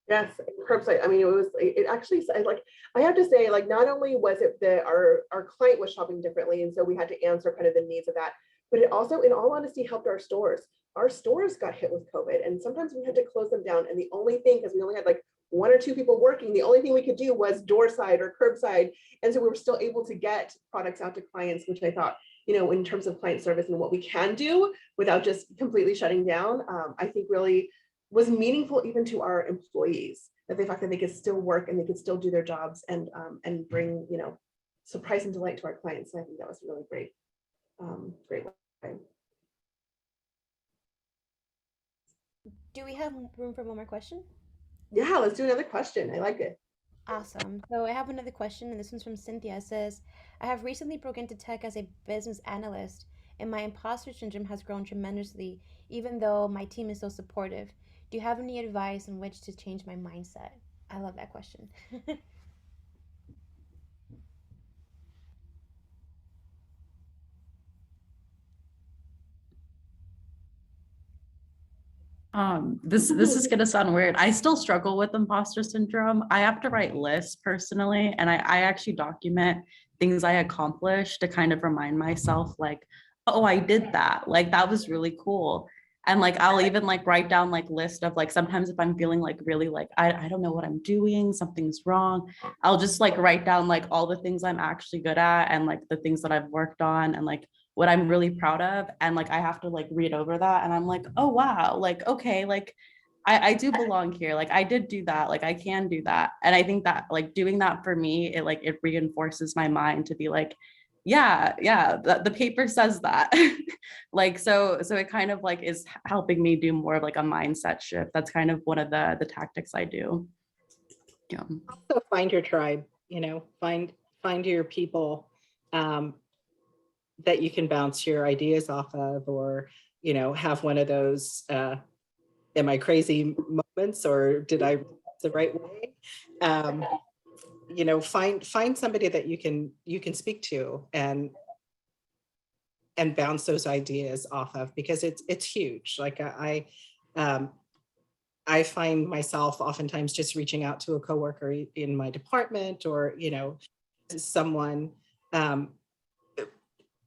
S3: Yes, curbside. I mean, it actually, like, I have to say, like, not only was it that our client was shopping differently, and so we had to answer kind of the needs of that, but it also, in all honesty, helped our stores. Our stores got hit with COVID, and sometimes we had to close them down. And the only thing, because we only had like 1 or 2 people working, the only thing we could do was door side or curbside. And so we were still able to get products out to clients, which I thought, you know, in terms of client service and what we can do without just completely shutting down, I think really was meaningful even to our employees, that the fact that they could still work and they could still do their jobs and bring, you know, surprise and delight to our clients. And I think that was really great, great way.
S1: Do we have room for one more question?
S3: Yeah, let's do another question. I like it.
S1: Awesome. So I have another question, and this one's from Cynthia. It says, I have recently broken into tech as a business analyst, and my imposter syndrome has grown tremendously, even though my team is so supportive. Do you have any advice on which to change my mindset? I love that question.
S5: This is gonna sound weird. I still struggle with imposter syndrome. I have to write lists personally, and I actually document things I accomplished to kind of remind myself, like, oh, I did that. Like, that was really cool. And like, I'll even like write down like list of like, sometimes if I'm feeling like really like, I don't know what I'm doing, something's wrong, I'll just like write down like all the things I'm actually good at and like the things that I've worked on and like what I'm really proud of. And like, I have to like read over that. And I'm like, oh, wow. Like, okay, like I do belong here. Like I did do that. Like I can do that. And I think that like doing that for me, it reinforces my mind to be like, yeah, the paper says that. Like, so it kind of like is helping me do more of like a mindset shift. That's kind of one of the tactics I do. Yeah.
S7: Also find your tribe, you know, find your people that you can bounce your ideas off of, or, you know, have one of those, am I crazy moments, or did I the right way. You know, find somebody that you can speak to and bounce those ideas off of, because it's huge. Like I find myself oftentimes just reaching out to a coworker in my department, or, you know, someone,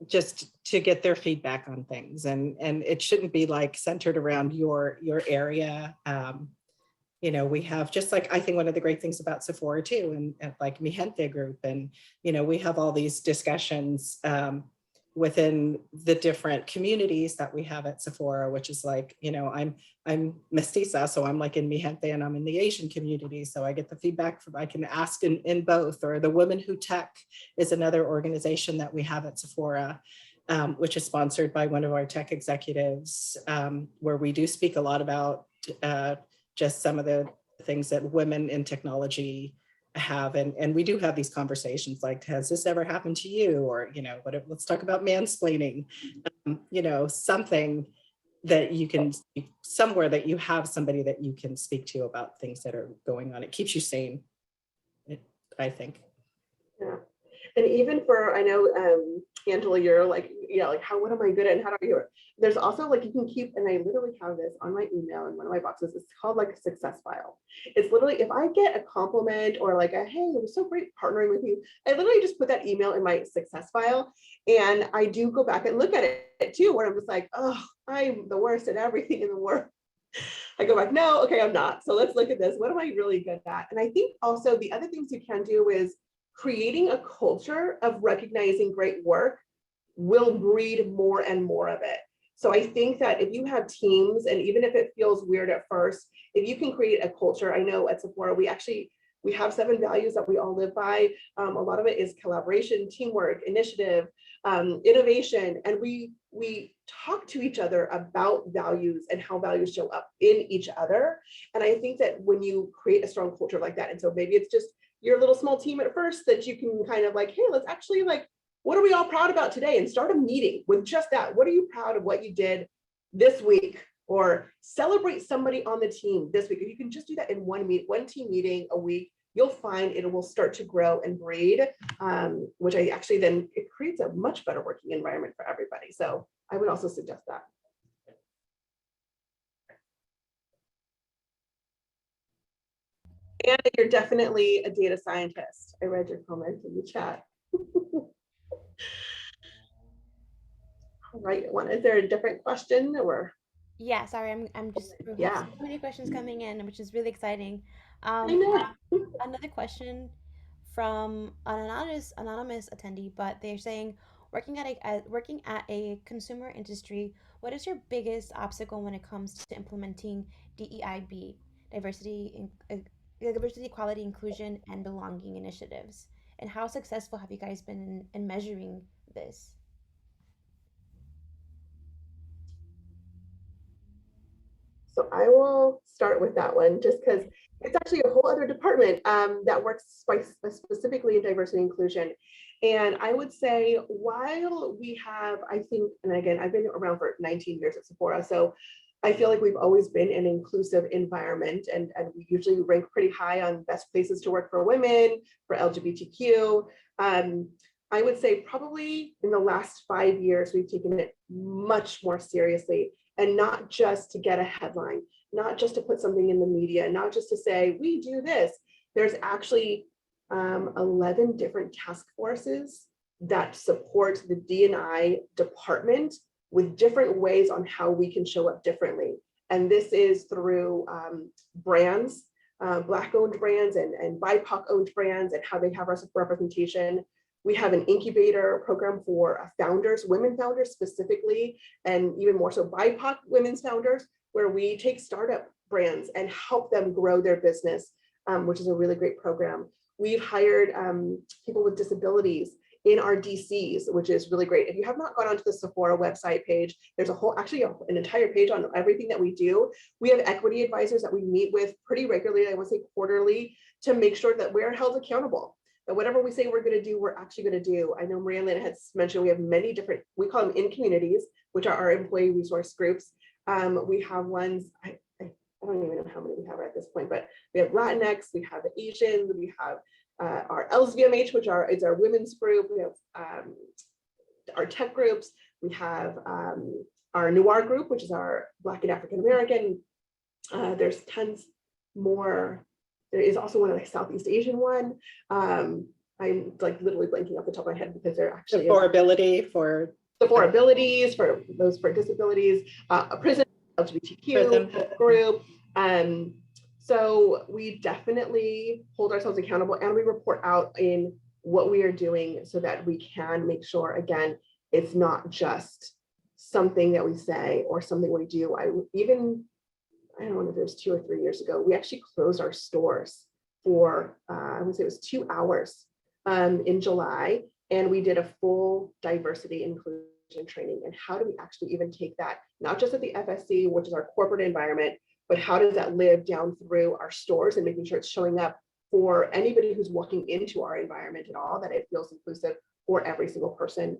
S7: just to get their feedback on things. And it shouldn't be like centered around your area. You know, we have, just like, I think one of the great things about Sephora too, and like Mi Gente group, and, you know, we have all these discussions within the different communities that we have at Sephora, which is like, you know, I'm mestiza, so I'm like in Mi Gente, and I'm in the Asian community. So I get the feedback from, I can ask in both. Or the Women Who Tech is another organization that we have at Sephora, which is sponsored by one of our tech executives, where we do speak a lot about just some of the things that women in technology have. And we do have these conversations like, has this ever happened to you? Or, you know, let's talk about mansplaining, you know, something that you can, somewhere that you have somebody that you can speak to about things that are going on. It keeps you sane, I think.
S3: Yeah. And even for, I know, Angela, you're like, you know, like, what am I good at and how do I do it? There's also like, you can keep, and I literally have this on my email in one of my boxes. It's called like a success file. It's literally, if I get a compliment or like a, hey, it was so great partnering with you, I literally just put that email in my success file. And I do go back and look at it too, where I'm just like, oh, I'm the worst at everything in the world. I go back, no, okay, I'm not. So let's look at this. What am I really good at? And I think also the other things you can do is creating a culture of recognizing great work will breed more and more of it. So I think that if you have teams, and even if it feels weird at first, if you can create a culture, I know at Sephora, we have 7 values that we all live by. A lot of it is collaboration, teamwork, initiative, innovation, and we talk to each other about values and how values show up in each other. And I think that when you create a strong culture like that, and so maybe it's just your little small team at first, that you can kind of like, hey, let's actually like, what are we all proud about today? And start a meeting with just that. What are you proud of what you did this week? Or celebrate somebody on the team this week. If you can just do that in one team meeting a week, you'll find it will start to grow and breed, which I actually then, it creates a much better working environment for everybody. So I would also suggest that. And you're definitely a data scientist. I read your comment in the chat. All right, is there a different question or?
S1: Yeah, sorry, I'm just,
S3: Yeah.
S1: so many questions coming in, which is really exciting.
S3: I know.
S1: Another question from an anonymous attendee, but they're saying, working at a consumer industry, what is your biggest obstacle when it comes to implementing DEIB, diversity, equality, inclusion, and belonging initiatives? And how successful have you guys been in measuring this?
S3: So I will start with that one, just because it's actually a whole other department that works specifically in diversity and inclusion. And I would say, while we have, I think, and again, I've been around for 19 years at Sephora, so I feel like we've always been an inclusive environment, and we usually rank pretty high on best places to work for women, for LGBTQ. I would say probably in the last 5 years, we've taken it much more seriously, and not just to get a headline, not just to put something in the media, not just to say, we do this. There's actually 11 different task forces that support the D&I department with different ways on how we can show up differently. And this is through brands, Black-owned brands and BIPOC-owned brands, and how they have representation. We have an incubator program for founders, women founders specifically, and even more so BIPOC women's founders, where we take startup brands and help them grow their business, which is a really great program. We've hired people with disabilities in our DCs, which is really great. If you have not gone onto the Sephora website page, there's an entire page on everything that we do. We have equity advisors that we meet with pretty regularly, I would say quarterly, to make sure that we're held accountable. That whatever we say we're going to do, we're actually going to do. I know Maria Lynn has mentioned we have many different, we call them in communities, which are our employee resource groups. We have ones, I don't don't even know how many we have at this point, but we have Latinx, we have Asians, we have our LSVMH, which is our women's group. We have our tech groups. We have our Noir group, which is our Black and African American. There's tons more. There is also one like Southeast Asian one. I'm like literally blanking off the top of my head because they're actually
S7: for ability for
S3: Sephora abilities for those for disabilities, a prison LGBTQ group. So we definitely hold ourselves accountable and we report out in what we are doing so that we can make sure, again, it's not just something that we say or something we do. I don't know if it was 2 or 3 years ago, we actually closed our stores for, I would say it was 2 hours in July. And we did a full diversity inclusion training. And how do we actually even take that, not just at the FSC, which is our corporate environment, but how does that live down through our stores and making sure it's showing up for anybody who's walking into our environment at all, that it feels inclusive for every single person.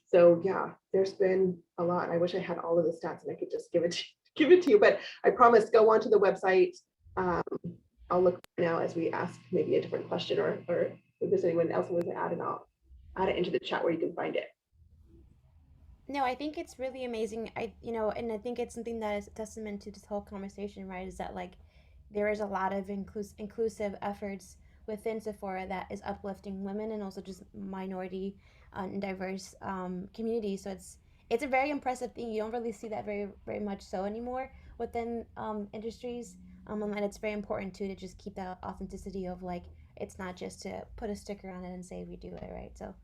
S3: So yeah, there's been a lot. I wish I had all of the stats and I could just give it to you, but I promise go onto the website. I'll look now as we ask maybe a different question or if there's anyone else who wants to add, and I'll add it into the chat where you can find it.
S1: No, I think it's really amazing. And I think it's something that is a testament to this whole conversation, right? Is that like there is a lot of inclusive efforts within Sephora that is uplifting women and also just minority and diverse communities. So it's a very impressive thing. You don't really see that very much so anymore within industries. And it's very important too to just keep that authenticity of like it's not just to put a sticker on it and say we do it, right? So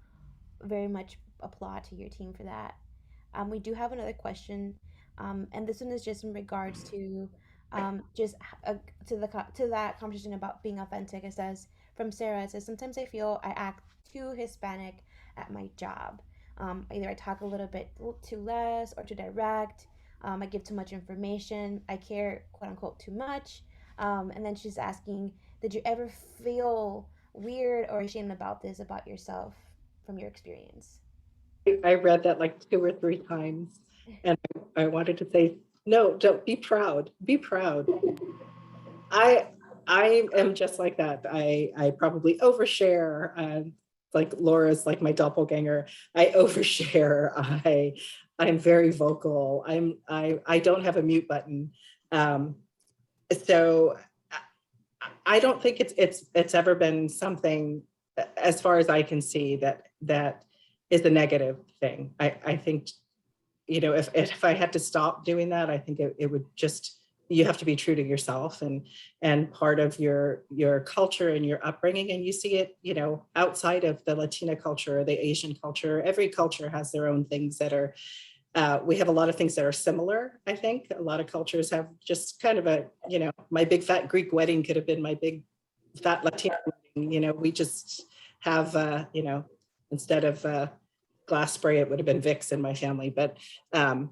S1: very much applaud to your team for that. We do have another question, and this one is just in regards to to that conversation about being authentic. It says from Sarah. It says sometimes I feel I act too Hispanic at my job. Either I talk a little bit too less or too direct. I give too much information. I care, quote unquote, too much. And then she's asking, did you ever feel weird or ashamed about this about yourself from your experience?
S7: I read that like 2 or 3 times and I wanted to say, no, don't be proud. Be proud. I am just like that. I probably overshare. Like Laura's like my doppelganger. I overshare. I'm very vocal. I don't have a mute button. So I don't think it's ever been something, as far as I can see, that is a negative thing. I think, you know, if I had to stop doing that, I think it would just, you have to be true to yourself and part of your culture and your upbringing. And you see it, you know, outside of the Latina culture or the Asian culture. Every culture has their own things that are, we have a lot of things that are similar. I think a lot of cultures have just kind of a, you know, my big fat Greek wedding could have been my big fat Latino wedding. You know, we just have, you know, instead of glass spray, it would have been Vicks in my family. But right?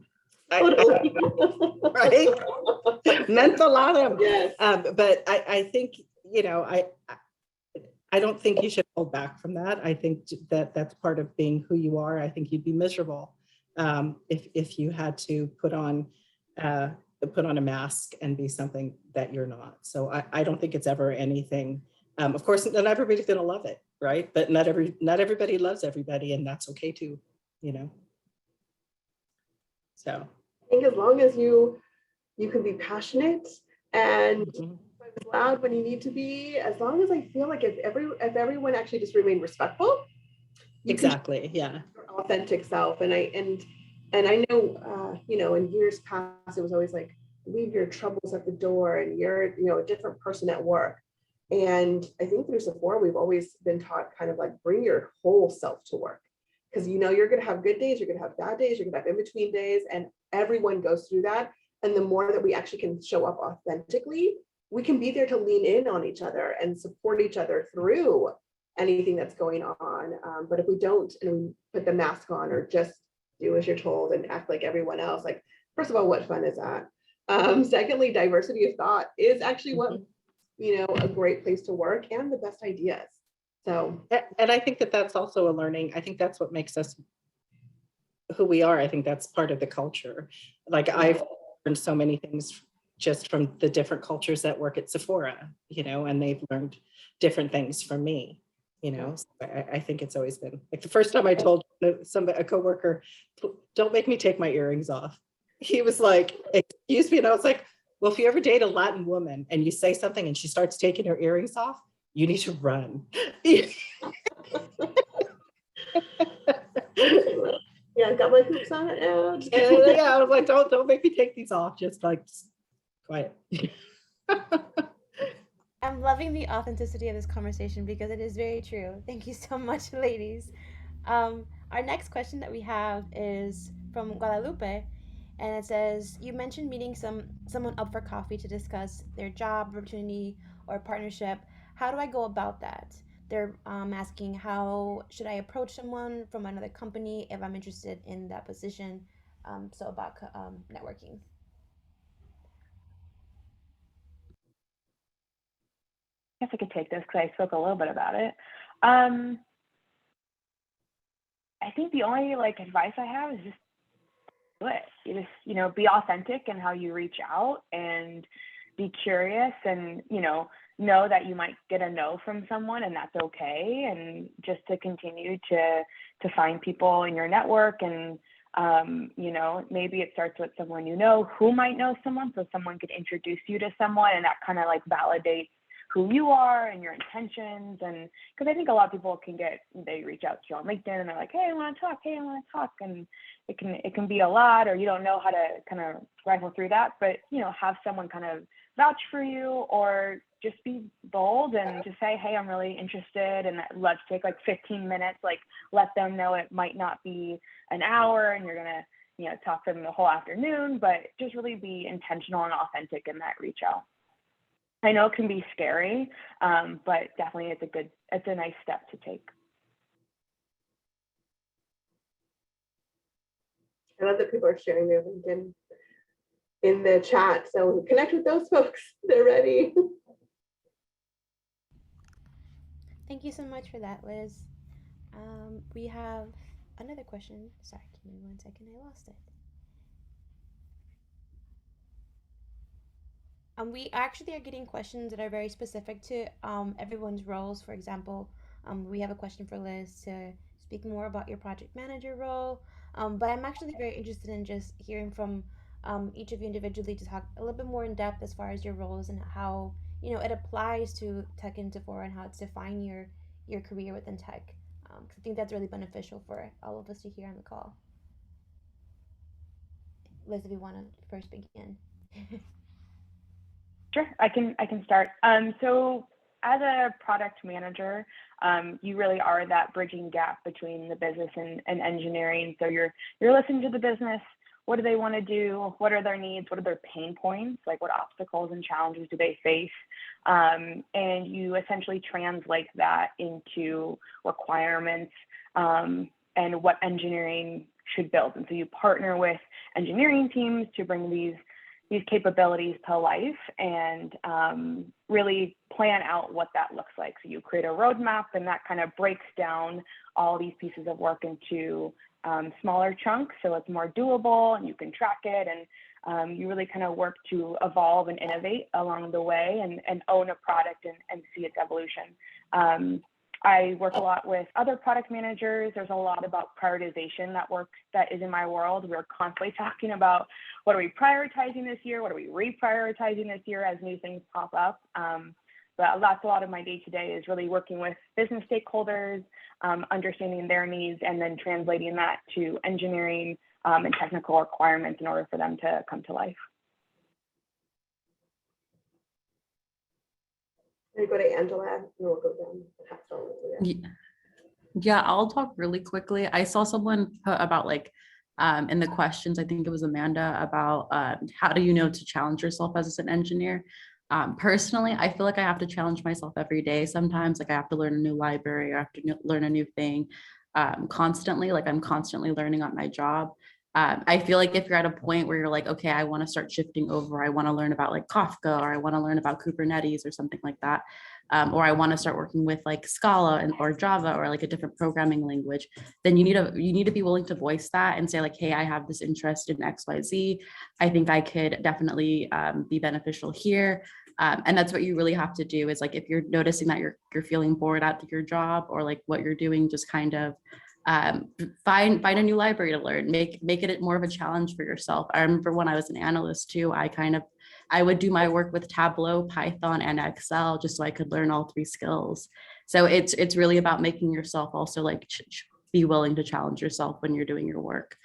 S7: Mentholatum.
S3: Yes.
S7: But I think, you know, I don't think you should hold back from that. I think that that's part of being who you are. I think you'd be miserable if you had to put on a mask and be something that you're not. So I don't think it's ever anything. Of course, not everybody's going to love it, right? But not everybody loves everybody, and that's okay too, you know. So
S3: I think as long as you can be passionate and loud when you need to be, as long as I feel like if everyone actually just remain respectful,
S7: exactly, yeah,
S3: your authentic self. And I know, you know, in years past, it was always like, leave your troubles at the door and you're, you know, a different person at work. And I think through Sephora, we've always been taught kind of like bring your whole self to work. Because you know you're going to have good days, you're going to have bad days, you're going to have in between days, and everyone goes through that. And the more that we actually can show up authentically, we can be there to lean in on each other and support each other through anything that's going on. But if we don't, and we put the mask on or just do as you're told and act like everyone else, like, first of all, what fun is that? Secondly, diversity of thought is actually what, you know, a great place to work and the best ideas. So,
S7: and I think that that's also a learning. I think that's what makes us who we are. I think that's part of the culture. Like I've learned so many things just from the different cultures that work at Sephora, you know, and they've learned different things from me, you know. So I think it's always been like the first time I told somebody, a coworker, don't make me take my earrings off. He was like, excuse me. And I was like, well, if you ever date a Latin woman and you say something and she starts taking her earrings off, you need to run.
S3: Yeah, got my hoops on it now.
S7: Yeah, I was like, don't make me take these off. Just like quiet.
S1: I'm loving the authenticity of this conversation because it is very true. Thank you so much, ladies. Our next question that we have is from Guadalupe, and it says, "You mentioned meeting someone up for coffee to discuss their job opportunity or partnership. How do I go about that?" They're asking, how should I approach someone from another company if I'm interested in that position? So about networking.
S4: I guess I could take this because I spoke a little bit about it. I think the only like advice I have is just do it. You just, you know, be authentic in how you reach out and be curious, and, you know that you might get a no from someone, and that's okay. And just to continue to find people in your network, and you know, maybe it starts with someone you know who might know someone, so someone could introduce you to someone, and that kind of like validates who you are and your intentions. And because I think a lot of people they reach out to you on LinkedIn and they're like, hey, I want to talk, and it can be a lot, or you don't know how to kind of rifle through that. But, you know, have someone kind of vouch for you, or just be bold and just say, hey, I'm really interested, and let's take like 15 minutes, like let them know it might not be an hour and you're gonna, you know, talk to them the whole afternoon, but just really be intentional and authentic in that reach out. I know it can be scary, but definitely it's a nice step to take.
S3: I love that people are sharing their LinkedIn in the chat. So connect with those folks. They're ready.
S1: Thank you so much for that, Liz. We have another question. Sorry, give me 1 second. I lost it. We actually are getting questions that are very specific to everyone's roles. For example, we have a question for Liz to speak more about your project manager role. But I'm actually very interested in just hearing from each of you individually to talk a little bit more in depth as far as your roles and how, you know, it applies to tech in Sephora and how it's defined your career within tech. 'Cause I think that's really beneficial for all of us to hear on the call. Liz, if you want to first begin.
S4: Sure, I can start. So as a product manager, you really are that bridging gap between the business and engineering. So you're listening to the business. What do they want to do? What are their needs? What are their pain points? Like, what obstacles and challenges do they face? And you essentially translate that into requirements and what engineering should build. And so you partner with engineering teams to bring these capabilities to life, and really plan out what that looks like. So you create a roadmap, and that kind of breaks down all these pieces of work into smaller chunks, so it's more doable and you can track it, and you really kind of work to evolve and innovate along the way, and own a product and see its evolution. I work a lot with other product managers. There's a lot about prioritization that is in my world. We're constantly talking about, what are we prioritizing this year? What are we reprioritizing this year as new things pop up? But that's a lot of my day-to-day is really working with business stakeholders, understanding their needs, and then translating that to engineering and technical requirements in order for them to come to life.
S3: We go to Angela, and we'll go down.
S5: Yeah, I'll talk really quickly. I saw someone put about like in the questions, I think it was Amanda, about how do you know to challenge yourself as an engineer? Personally, I feel like I have to challenge myself every day. Sometimes like I have to learn a new library, or I have to learn a new thing constantly. Like I'm constantly learning on my job. I feel like if you're at a point where you're like, okay, I want to start shifting over, I want to learn about like Kafka, or I want to learn about Kubernetes or something like that. or I want to start working with like Scala or Java or like a different programming language, then you need to be willing to voice that and say like, hey, I have this interest in XYZ. I think I could definitely be beneficial here. And that's what you really have to do is like, if you're noticing that you're feeling bored at your job or like what you're doing, just kind of find a new library to learn, make it more of a challenge for yourself. I remember when I was an analyst too, I would do my work with Tableau, Python, and Excel just so I could learn all three skills. So it's really about making yourself also like be willing to challenge yourself when you're doing your work.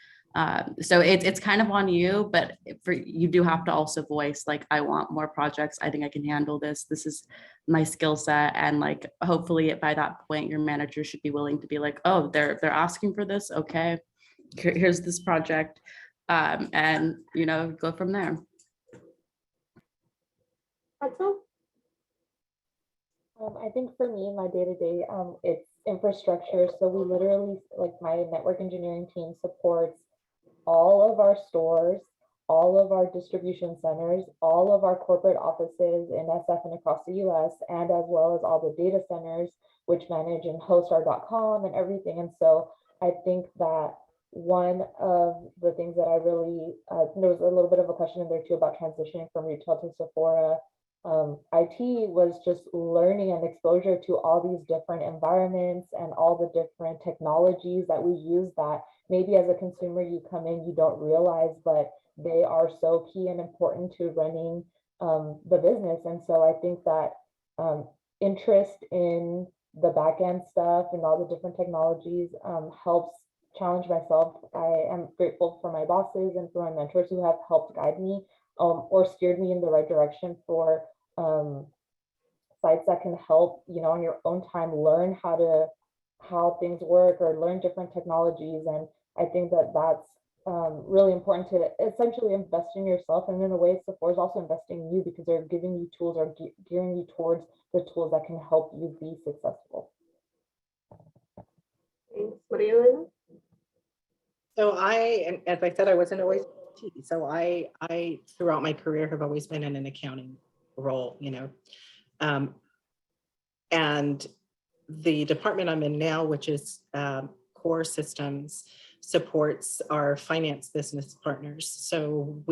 S5: So it's kind of on you, but you do have to also voice like, I want more projects. I think I can handle this. This is my skill set. And like, hopefully by that point, your manager should be willing to be like, oh, they're asking for this. Okay, here's this project. And go from there.
S6: I think for me, my day-to-day, it's infrastructure. So we literally, like my network engineering team supports all of our stores, all of our distribution centers, all of our corporate offices in SF and across the US, and as well as all the data centers, which manage and host our.com and everything. And so I think that one of the things that I really, there was a little bit of a question in there too about transitioning from retail to Sephora. IT was just learning and exposure to all these different environments and all the different technologies that we use that maybe as a consumer you come in, you don't realize, but they are so key and important to running the business. And so I think that interest in the back end stuff and all the different technologies helps challenge myself. I am grateful for my bosses and for my mentors who have helped guide me or steered me in the right direction for sites that can help, on your own time, learn how things work or learn different technologies. And I think that that's really important to essentially invest in yourself. And in a way, Sephora is also investing in you because they're giving you tools or gearing you towards the tools that can help you be successful.
S3: Thanks. Maria?
S7: So as I said, I wasn't always IT. So I throughout my career have always been in an accounting role, and the department I'm in now, which is core systems, supports our finance business partners. So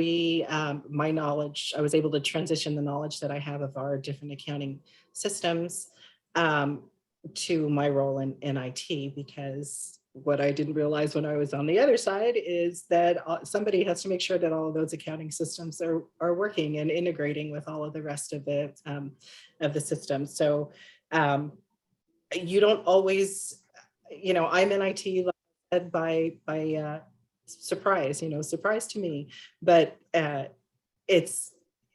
S7: my knowledge, I was able to transition the knowledge that I have of our different accounting systems to my role in IT, because what I didn't realize when I was on the other side is that somebody has to make sure that all of those accounting systems are working and integrating with all of the rest of the systems. So you don't always, I'm in IT led by surprise, surprise to me, but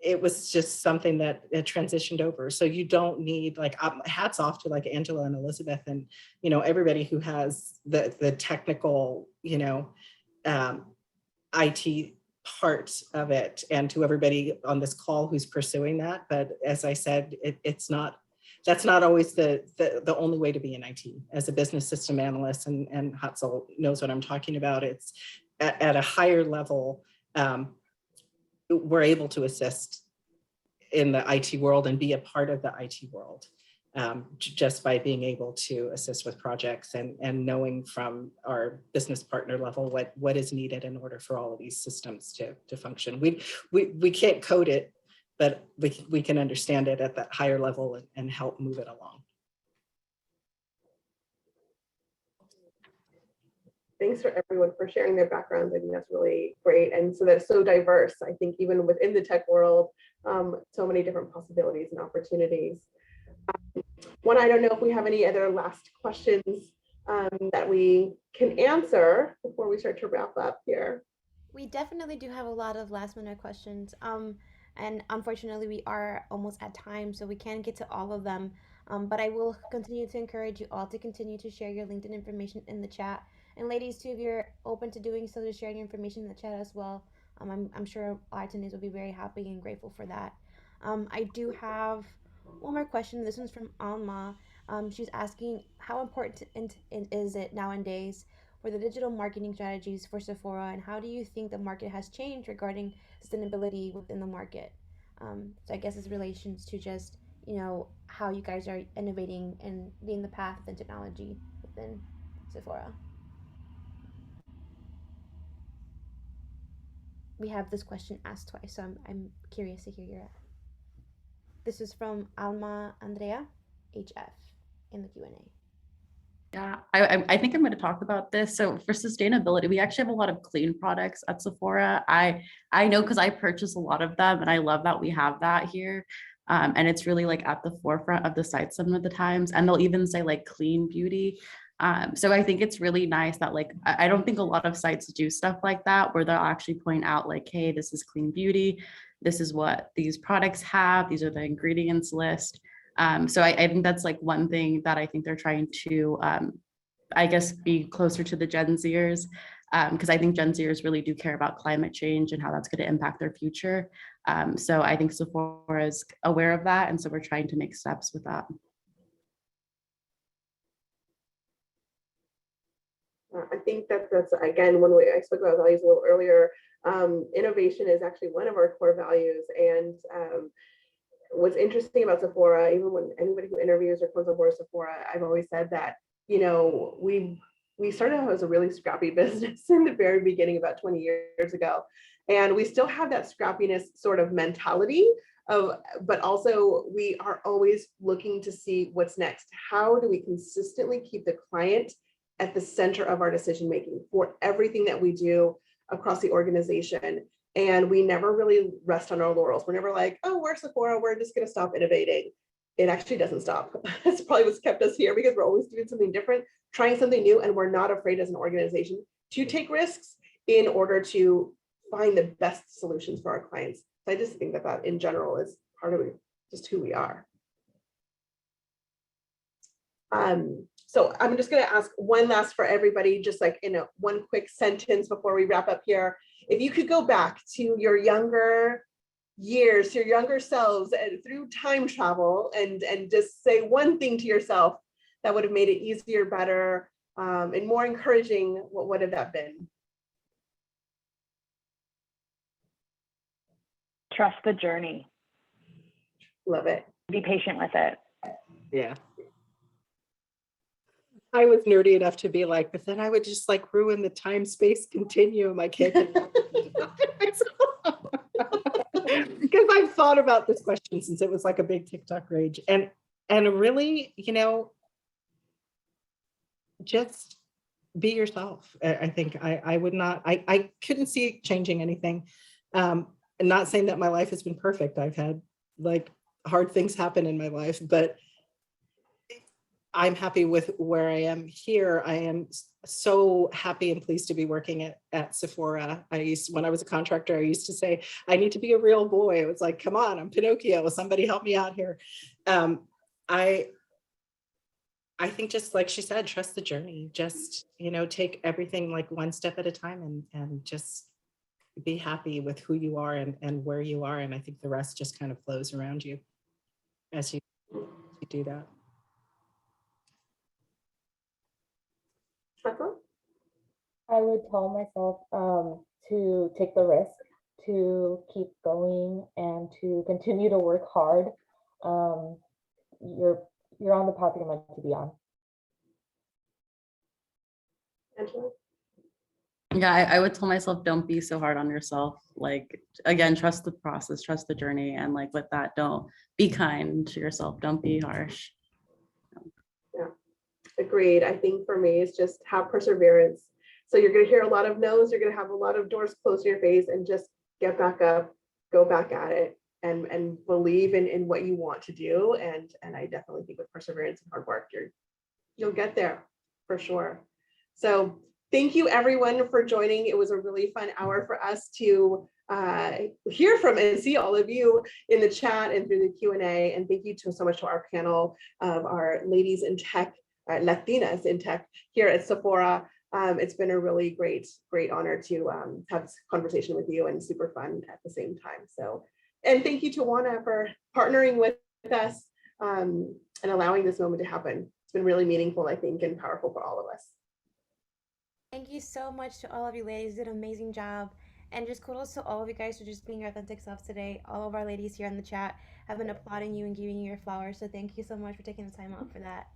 S7: it was just something that transitioned over. So you don't need hats off to like Angela and Elizabeth and, everybody who has the technical, IT part of it, and to everybody on this call who's pursuing that. But as I said, that's not always the only way to be in IT. As a business system analyst, and Hatzel knows what I'm talking about, it's at a higher level, we're able to assist in the IT world and be a part of the IT world just by being able to assist with projects and knowing from our business partner level what is needed in order for all of these systems to function. We can't code it, but we can understand it at that higher level and help move it along.
S3: Thanks for everyone for sharing their backgrounds. I think that's really great. And so that's so diverse. I think even within the tech world, so many different possibilities and opportunities. One, I don't know if we have any other last questions that we can answer before we start to wrap up here.
S1: We definitely do have a lot of last minute questions. And unfortunately, we are almost at time, so we can't get to all of them. But I will continue to encourage you all to continue to share your LinkedIn information in the chat. And ladies, too, if you're open to doing so, to sharing your information in the chat as well, I'm sure our attendees will be very happy and grateful for that. I do have one more question. This one's from Alma. She's asking, how important is it nowadays for the digital marketing strategies for Sephora, and how do you think the market has changed regarding sustainability within the market? So I guess it's relations to just you know, how you guys are innovating and leading the path within technology within Sephora. We have this question asked twice, so I'm curious to hear your. This is from Alma Andrea, HF, in the Q&A.
S5: Yeah, I think I'm going to talk about this. So for sustainability, we actually have a lot of clean products at Sephora. I know because I purchase a lot of them, and I love that we have that here. And it's really like at the forefront of the site some of the times, and they'll even say like clean beauty. So I think it's really nice that like I don't think a lot of sites do stuff like that where they'll actually point out like, hey, this is clean beauty. This is what these products have. These are the ingredients list. So I think that's like one thing that I think they're trying to, I guess, be closer to the Gen Zers, because I think Gen Zers really do care about climate change and how that's going to impact their future. So I think Sephora is aware of that, and so we're trying to make steps with that.
S3: I think that's, again, one way I spoke about values a little earlier. Innovation is actually one of our core values. And what's interesting about Sephora, even when anybody who interviews or comes on board Sephora, I've always said that, you know, we started out as a really scrappy business in the very beginning, about 20 years ago. And we still have that scrappiness sort of mentality but also we are always looking to see what's next. How do we consistently keep the client at the center of our decision making for everything that we do across the organization? And we never really rest on our laurels. We're never like, oh, we're Sephora, we're just going to stop innovating. It actually doesn't stop. That's probably what's kept us here, because we're always doing something different, trying something new, and we're not afraid as an organization to take risks in order to find the best solutions for our clients. So I just think that in general is part of just who we are. So I'm just going to ask one last for everybody, just like in one quick sentence before we wrap up here. If you could go back to your younger years, your younger selves, and through time travel, and just say one thing to yourself that would have made it easier, better, and more encouraging, what would have that been?
S4: Trust the journey.
S3: Love it.
S4: Be patient with it.
S7: Yeah. I was nerdy enough to be like, but then I would just like ruin the time-space continuum. I can't get because I've thought about this question since it was like a big TikTok rage. And really, you know, just be yourself. I think I would not, I couldn't see it changing anything. And not saying that my life has been perfect. I've had like hard things happen in my life, but I'm happy with where I am here. I am so happy and pleased to be working at Sephora. When I was a contractor, I used to say, I need to be a real boy. It was like, come on, I'm Pinocchio. Somebody help me out here. I think just like she said, trust the journey. Just, you know, take everything like one step at a time and just be happy with who you are and where you are. And I think the rest just kind of flows around you as you do that.
S6: I would tell myself to take the risk, to keep going, and to continue to work hard. You're on the path you're meant to be on.
S3: Angela?
S5: Yeah, I would tell myself, don't be so hard on yourself. Like, again, trust the process, trust the journey. And like with that, don't be kind to yourself. Don't be harsh.
S3: Yeah, agreed. I think for me, it's just have perseverance. So you're going to hear a lot of no's, you're going to have a lot of doors closed in your face, and just get back up, go back at it, and believe in what you want to do. And I definitely think with perseverance and hard work, you'll get there for sure. So thank you everyone for joining. It was a really fun hour for us to hear from and see all of you in the chat and through the Q&A. And thank you so much to our panel of our ladies in tech, Latinas in tech here at Sephora. It's been a really great honor to have this conversation with you, and super fun at the same time. So, and thank you to Juana for partnering with us and allowing this moment to happen. It's been really meaningful, I think, and powerful for all of us.
S1: Thank you so much to all of you ladies. You did an amazing job. And just kudos to all of you guys for just being your authentic selves today. All of our ladies here in the chat have been applauding you and giving you your flowers. So thank you so much for taking the time out for that.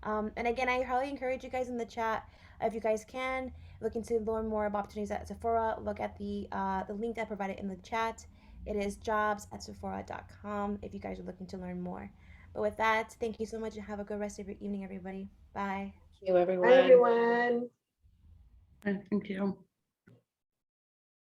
S1: And again, I highly encourage you guys in the chat, if you guys can, looking to learn more about opportunities at Sephora, look at the link that I provided in the chat. It is jobs@sephora.com if you guys are looking to learn more. But with that, thank you so much and have a good rest of your evening, everybody. Bye.
S7: Thank you, everyone.
S3: Bye, everyone.
S5: Thank you.